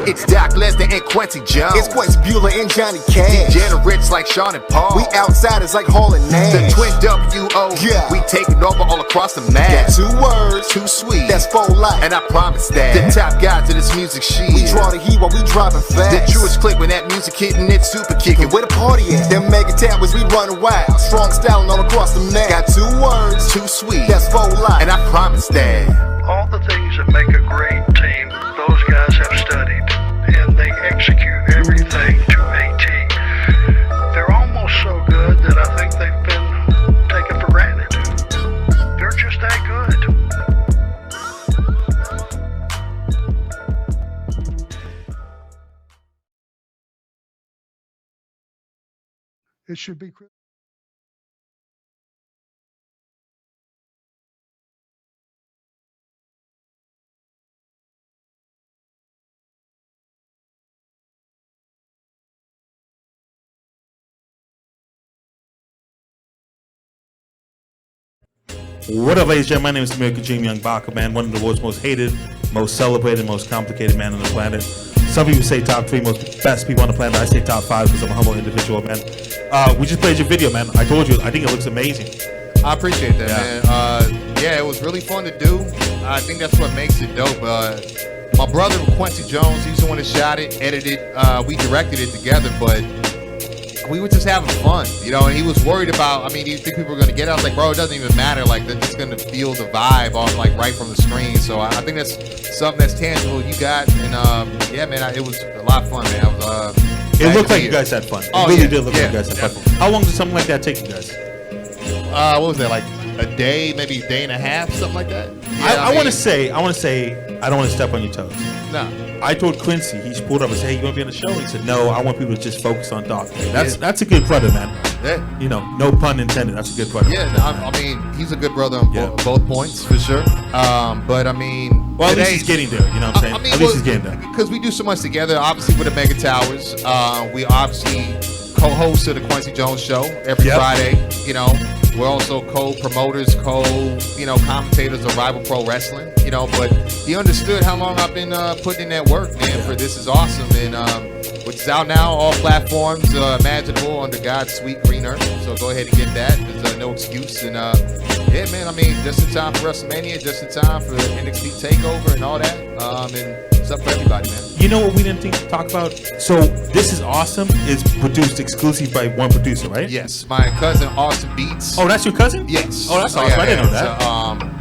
It's Doc Lesnar and Quincy Jones. It's Quincy Bueller and Johnny Cash. Degenerates like Sean and Paul. We outsiders like Hall and Nash. The twin W.O. Yeah. We taking over all across the map. Got 2 words, too sweet. That's full life. And I promise that the top guy to this music shit. We draw the heat while we dropping fast. The truest click when that music hitting, it's super kicking. Where the party at? Them mega towers, we running wild. Strong styling all across the map. Got 2 words, too sweet. That's full life. And I promise that all the things that make a great team, those guys have studied, and they execute everything to a T. They're almost so good that I think they've been taken for granted. They're just that good. It should be. What up, ladies and gentlemen? My name is American Dream Young Baka, man. One of the world's most hated, most celebrated, most complicated man on the planet. Some people say top 3 most best people on the planet. I say top 5 because I'm a humble individual, man. We just played your video, man. I told you, I think it looks amazing. I appreciate that, man. Yeah, it was really fun to do. I think that's what makes it dope. My brother, Quincy Jones, he's the one that shot it, edited. We directed it together, but we were just having fun, you know, and he was worried about, do you think people were going to get it? I was like, bro, it doesn't even matter. Like, they're just going to feel the vibe on, like, right from the screen. So I think that's something that's tangible you got. And, yeah, man, it was a lot of fun, man. It looked like you guys had fun. It really did look like you guys had fun. How long did something like that take you guys? What was that, like a day, maybe a day and a half, something like that? Yeah, I want to say, I don't want to step on your toes. No. I told Quincy, he pulled up and said, hey, you want to be on the show? He said, no, I want people to just focus on Doc. That's a good brother, man. Yeah. You know, no pun intended. That's a good brother. Yeah, he's a good brother on both points, for sure. But, well, at least he's getting there, you know what I'm saying? At least he's getting there. Because we do so much together, obviously, with the Mega Towers. We obviously co-host of the Quincy Jones Show every Friday, you know. We're also co-promoters, commentators of Rival Pro Wrestling. But he understood how long I've been putting in that work, man. For This Is Awesome, and which is out now, all platforms imaginable under God's sweet green earth. So go ahead and get that. There's no excuse. And yeah, man. I mean, just in time for WrestleMania, just in time for NXT Takeover and all that. And it's up for everybody, man. You know what we didn't think to talk about? So This Is Awesome is produced exclusively by one producer, right? Yes, my cousin Awesome Beats. Oh, that's your cousin? Yes. Oh, that's awesome. I didn't know that. So,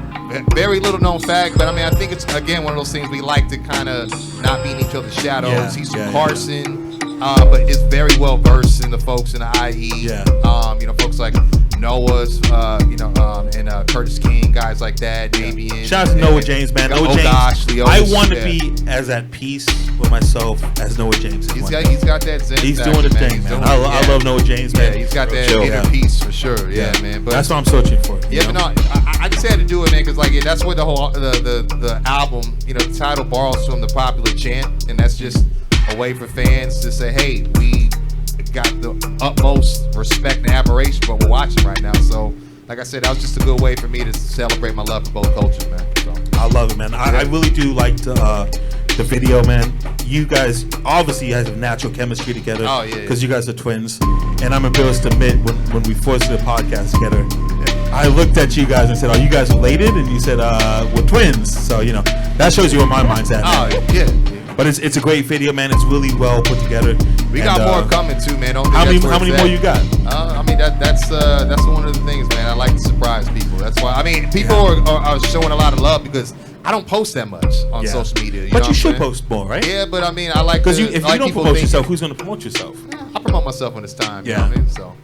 very little known fact, but I mean, I think it's again one of those things we like to kind of not be in each other's shadows. Yeah, He's from Carson, but is very well versed in the folks in the IE. Yeah. Folks like Noah's, and Curtis King, guys like that. Davian. Shout out to Noah James, man. Noah James. Gosh, Leos, I want to be as at peace with myself as Noah James. He's got that zen. He's doing the thing, man. I love Noah James, man. Yeah, he's got that inner peace for sure. Yeah, man. But that's what I'm searching for. Yeah, but no, I just had to do it, man, because that's what the whole the album, the title borrows from the popular chant, and that's just a way for fans to say, hey, we got the utmost respect and admiration for what we're watching right now. So, like I said, that was just a good way for me to celebrate my love for both cultures, man. So I love it, man. I really do like the video, man. You guys obviously have natural chemistry together. Oh, yeah. Because you guys are twins. And I'm embarrassed to admit, when we first did a podcast together, I looked at you guys and said, are you guys related? And you said, we're twins. So, that shows you where my mind's at, man. Oh, yeah. But it's a great video, man. It's really well put together. We got more coming too, man. How many more you got? I mean, that's one of the things, man. I like to surprise people. That's why. I mean, people are showing a lot of love because I don't post that much on social media. But you should post more, right? Yeah, but I mean, I like because if you don't promote yourself, who's going to promote yourself? I promote myself when it's time. Yeah. You know what I mean? So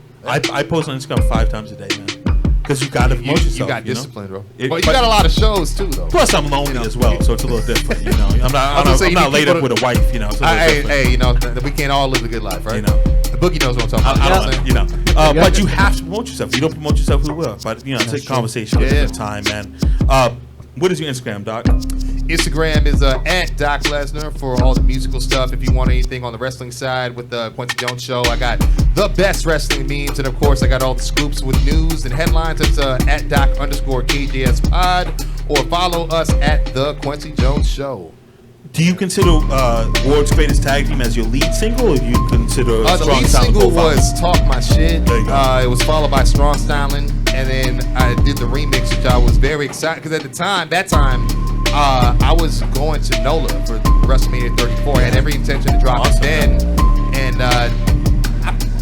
I post on Instagram 5 times a day, man. Because you got to promote yourself. You got discipline, bro. Well, you got a lot of shows too, though. Plus, I'm lonely as well, so it's a little different. I'm not laid up with a wife, So hey, we can't all live a good life, right? The Boogie knows what I'm talking about. But you have to promote yourself. If you don't promote yourself, who will? But it's a conversation at the time, man. What is your Instagram, Doc? Instagram is at Doc Lesnar for all the musical stuff. If you want anything on the wrestling side with the Quincy Jones Show, I got the best wrestling memes, and of course I got all the scoops with news and headlines. It's at Doc_KJS Pod, or follow us at the Quincy Jones Show. Do you consider World's Greatest Tag Team as your lead single, or do you consider the lead single was Talk My Shit? It was followed by Strong Styling, and then I did the remix, which I was very excited because at that time, I was going to NOLA for WrestleMania 34. I had every intention to drop it then, and I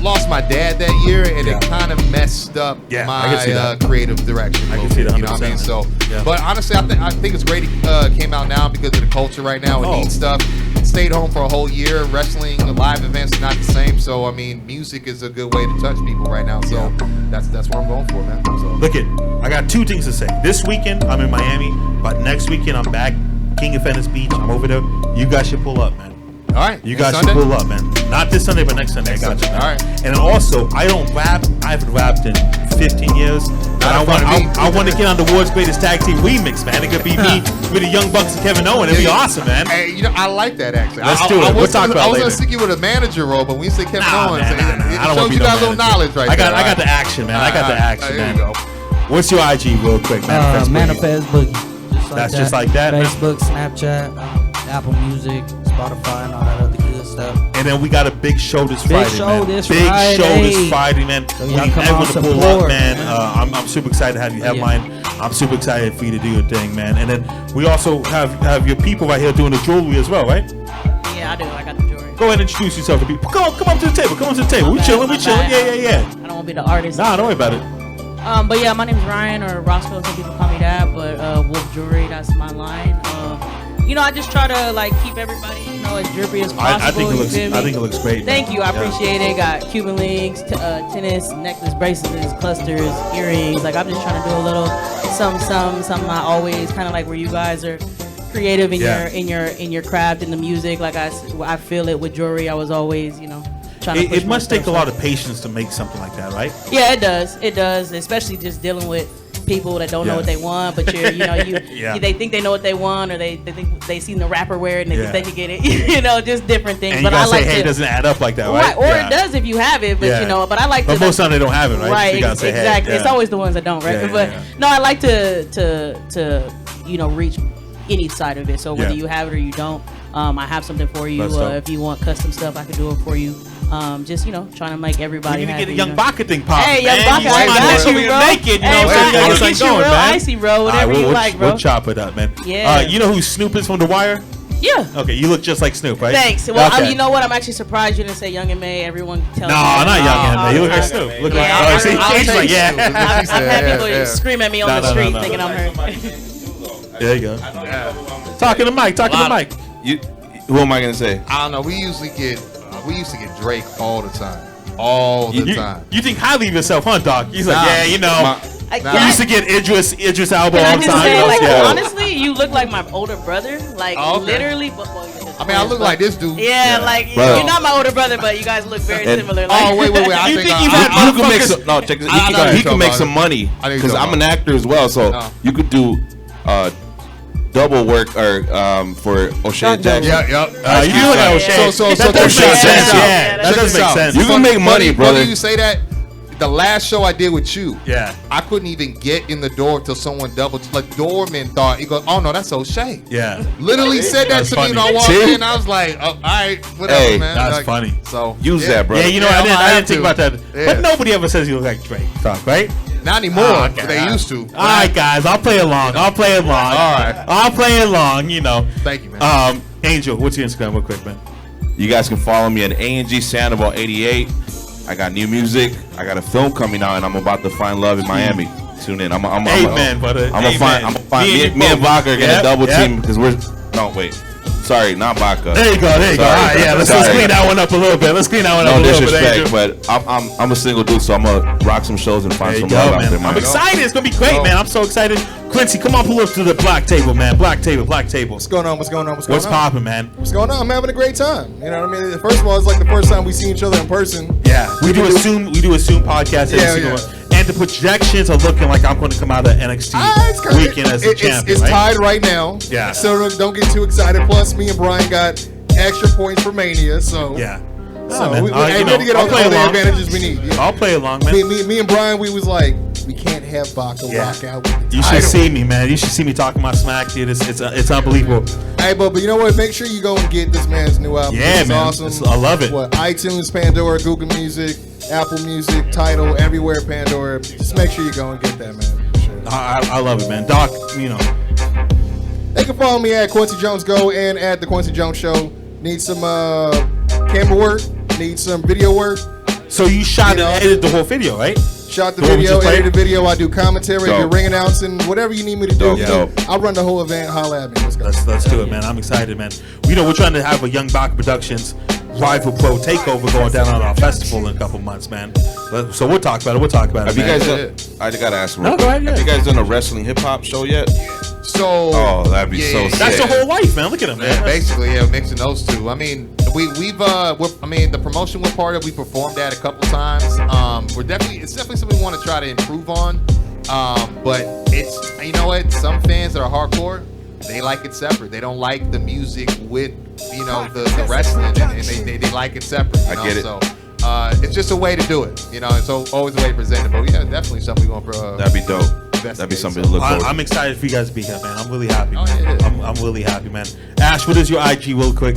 lost my dad that year, and it kind of messed up my creative direction. I can see that. You know what I mean? So, but honestly, I think it's great it came out now because of the culture right now. It needs stuff. Stayed home for a whole year. Wrestling, live events are not the same. So, I mean, music is a good way to touch people right now. So, that's what I'm going for, man. So. Look I got 2 things to say. This weekend, I'm in Miami, but next weekend, I'm back. King of Venice Beach. I'm over there. You guys should pull up, man. All right. You guys should pull up, man. Not this Sunday, but next Sunday. I got you. All right. And also, I don't rap. I haven't rapped in 15 years. And I want to get on the World's Greatest Tag Team remix, man. It could be me with the Young Bucks and Kevin Owens. It'd be awesome, man. Hey, I like that, actually. Let's do it. We'll talk about it later. I was going to stick you with a manager role, but when you say Kevin Owens, it shows you got a little knowledge right there. I got the action, man. I got the action, man. There you go. What's your IG, real quick, Manifest Boogie. That's just like that. Facebook, Snapchat, Apple Music, Spotify, and all that other good stuff. And then we got a big show this Friday, man. Big show this Friday, man. So we need everyone to pull up, man. I'm super excited to have you headline. I'm super excited for you to do your thing, man. And then we also have your people right here doing the jewelry as well, right? Yeah, I do. I got the jewelry. Go ahead and introduce yourself to people. Come up to the table. Come up to the table. We chilling. Yeah. I don't want to be the artist. Nah, don't worry about it. But yeah, my name's Ryan, or Roscoe, some people call me that, but Wolf Jewelry, that's my line. I just try to keep everybody, as drippy as possible. I think it looks great. Thank you, I appreciate it. Got Cuban links, tennis, necklace, bracelets, clusters, earrings. I'm just trying to do a little something. I always kind of like where you guys are creative in your craft and the music. I feel it with jewelry. I was always, It must take a lot of patience to make something like that, right? Yeah, it does. It does, especially just dealing with people that don't know what they want, but they think they know what they want, or they think they seen the rapper wear it and they think they can get it. Just different things. And but you I gotta like say, hey, it doesn't add up like that, right? Or it does if you have it, but but I like to. But most of the time they don't have it, right? Right, You gotta say, exactly. Hey, it's always the ones that don't, right? But no, I like to reach any side of it. So whether you have it or you don't, I have something for you. If you want custom stuff, I can do it for you. Just trying to make everybody happy. You need to get a Young Baka thing pop. Hey, Young Baka, I got you, bro. Naked, I can get you real icy, bro. Whatever you like, bro. We'll chop it up, man. Yeah. You know who Snoop is from The Wire? Yeah. Okay, you look just like Snoop, right? Thanks. Well, you know what? I'm actually surprised you didn't say Young and May. Everyone tells me. No, not Young and May. You look like Snoop. Look like. I've had people scream at me on the street thinking I'm her. There you go. Talking to Mike. Who am I gonna say? I don't know. We used to get Drake all the time. All the time. You think highly of yourself, huh, Doc? He's like, you I used to get Idris Elba Can all I the just time. say, honestly, you look like my older brother. Like, literally. I mean, I look like this dude. Yeah, like, you're not my older brother, but you guys look very similar. Like, wait. I you think you've had you can make some. No, check this. He can make some money because I'm an actor as well. So you could do double work or for O'Shea Jackson. Yeah. You do like O'Shea. So that does make sense. That does make sense. You can make money, brother. You say that. The last show I did with you, I couldn't even get in the door till someone doorman thought, he goes, oh no, that's O'Shea. Yeah. Literally said that to me and I walked in, I was like, oh, all right, whatever, man. That's funny. So use that, bro. Yeah, I didn't think about that. But nobody ever says you look like Drake, Doc, right? Not anymore. They used to. All right, guys, I'll play along. All right. I'll play along, Thank you, man. Angel, what's your Instagram real quick, man? You guys can follow me at ANG Sandoval 88. I got new music. I got a film coming out, and I'm about to find love in Miami. Tune in. I'm brother. I'm gonna find me and Vodka are gonna double team because we're. No, wait. Sorry, not Vodka. There you go. All right, let's clean that one up a little bit. No disrespect, but I'm a single dude, so I'm gonna rock some shows and find some love out there, man. I'm excited. It's gonna be great, man. I'm so excited. Quincy, come on, pull up to the black table, man. Black table. What's going on? What's poppin', man? What's going on? I'm having a great time. You know what I mean? First of all, it's like the first time we see each other in person. Yeah, we do a Zoom podcast every single one. And the projections are looking like I'm going to come out of NXT weekend as a champion. It's tied right now. Yeah. So don't get too excited. Plus, me and Brian got extra points for Mania. So yeah. So we had to get all the advantages we need. I'll play along, man. Me and Brian, we was like, we can't have Baka rock out with the You should see me, man. You should see me talking my smack, dude. It's unbelievable. Hey, but you know what? Make sure you go and get this man's new album. Yeah, it's man. Awesome. I love it. iTunes, Pandora, Google Music, Apple Music, Tidal, everywhere Pandora. Just make sure you go and get that, man. Sure. I love it, man. Doc, They can follow me at Quincy Jones Go and at The Quincy Jones Show. Need some camera work. Need some video work. So you shot and edited the whole video, right? Shot the video, edited the video. I do commentary, I do ring announcing, whatever you need me to do. I'll run the whole event. Holla at me. Let's do it, man. I'm excited, man. We're trying to have a Young Baka Productions Rival Pro takeover going down on our festival in a couple months, man. So we'll talk about it. Have you guys I gotta ask. No, go ahead. Have you guys done a wrestling hip hop show yet? That'd be so sick. That's the whole life, man. Look at him, man. Yeah, basically, mixing those two. I mean, the promotion we're part of, we performed at a couple times. It's definitely something we want to try to improve on. But it's, you know what? Some fans that are hardcore, they like it separate. They don't like the music with, the wrestling, and they like it separate. I get it. So it's just a way to do it. It's always a way to present it. But yeah, definitely something we want for. That'd be dope. That'd be something to look forward to. I'm excited for you guys to be here, man. I'm really happy. I'm really happy, man. Ash, what is your IG real quick?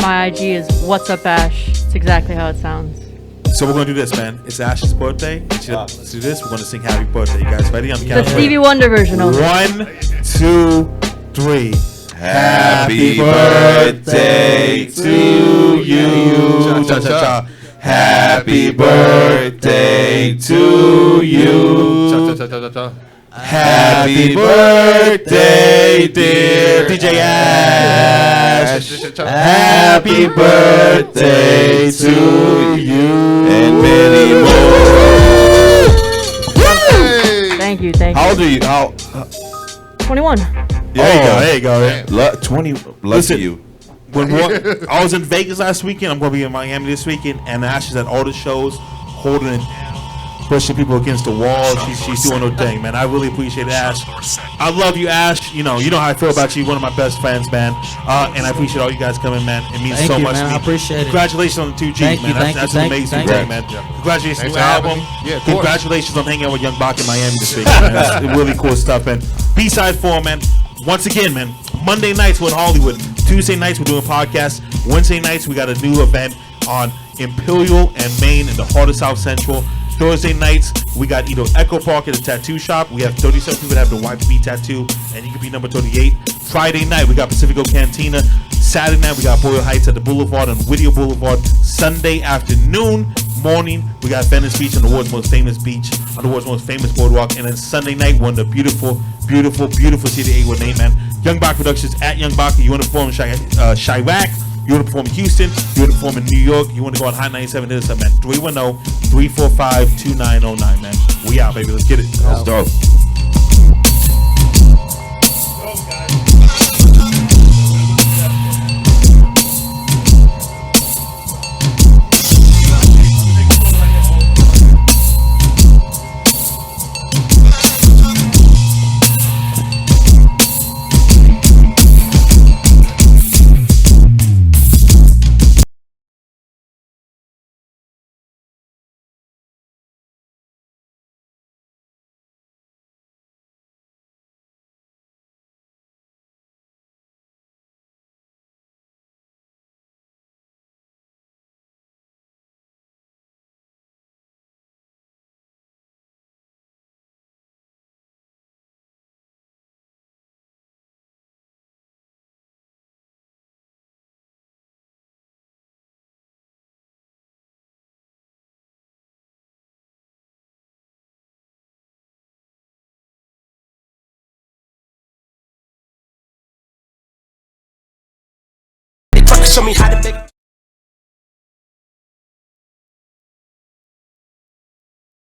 My IG is What's Up Ash. It's exactly how it sounds. So we're going to do this, man. It's Ash's birthday. Let's do this. We're going to sing Happy Birthday. You guys ready? The Stevie Wonder version of it. 1, 2, 3. Happy birthday to you. Cha-cha-cha. Happy birthday to you. Happy birthday, dear DJ Ash. Happy birthday to you. And many more. Thank you. How old are you? 21. There you go. 20. Listen, you. When I was in Vegas last weekend, I'm going to be in Miami this weekend, and Ash is at all the shows, holding it down. pushing people against the wall. She's doing her thing, man. I really appreciate it, Ash. I love you, Ash. You know how I feel about you. One of my best friends, man. And I appreciate all you guys coming, man. It means so much to me. I appreciate it. Congratulations on the 2Gs, man. That's an amazing thing, man. Congratulations on the album. Congratulations on hanging out with Young Bach in Miami this week, man. That's really cool stuff, man. BSide Forum, man. Once again, man. Monday nights we're in Hollywood. Tuesday nights we're doing podcasts. Wednesday nights we got a new event on Imperial and Main in the heart of South Central. Thursday nights we got either Echo Park at the tattoo shop. We have 37 people that have the YPB tattoo, and you can be number 38. Friday night we got Pacifico Cantina. Saturday night we got Boyle Heights at the Boulevard on Whittier Boulevard. Sunday afternoon, morning we got Venice Beach on the world's most famous beach, on the world's most famous boardwalk. And then Sunday night we're in the beautiful city of 818, man. Young Bach Productions at Young Bach. You want to perform in Chirac? You want to perform in Houston? You want to perform in New York? You want to go on High 97? Hit us up, man. 310-345-2909, man. We out, baby. Let's get it. That's dope. Show me how to make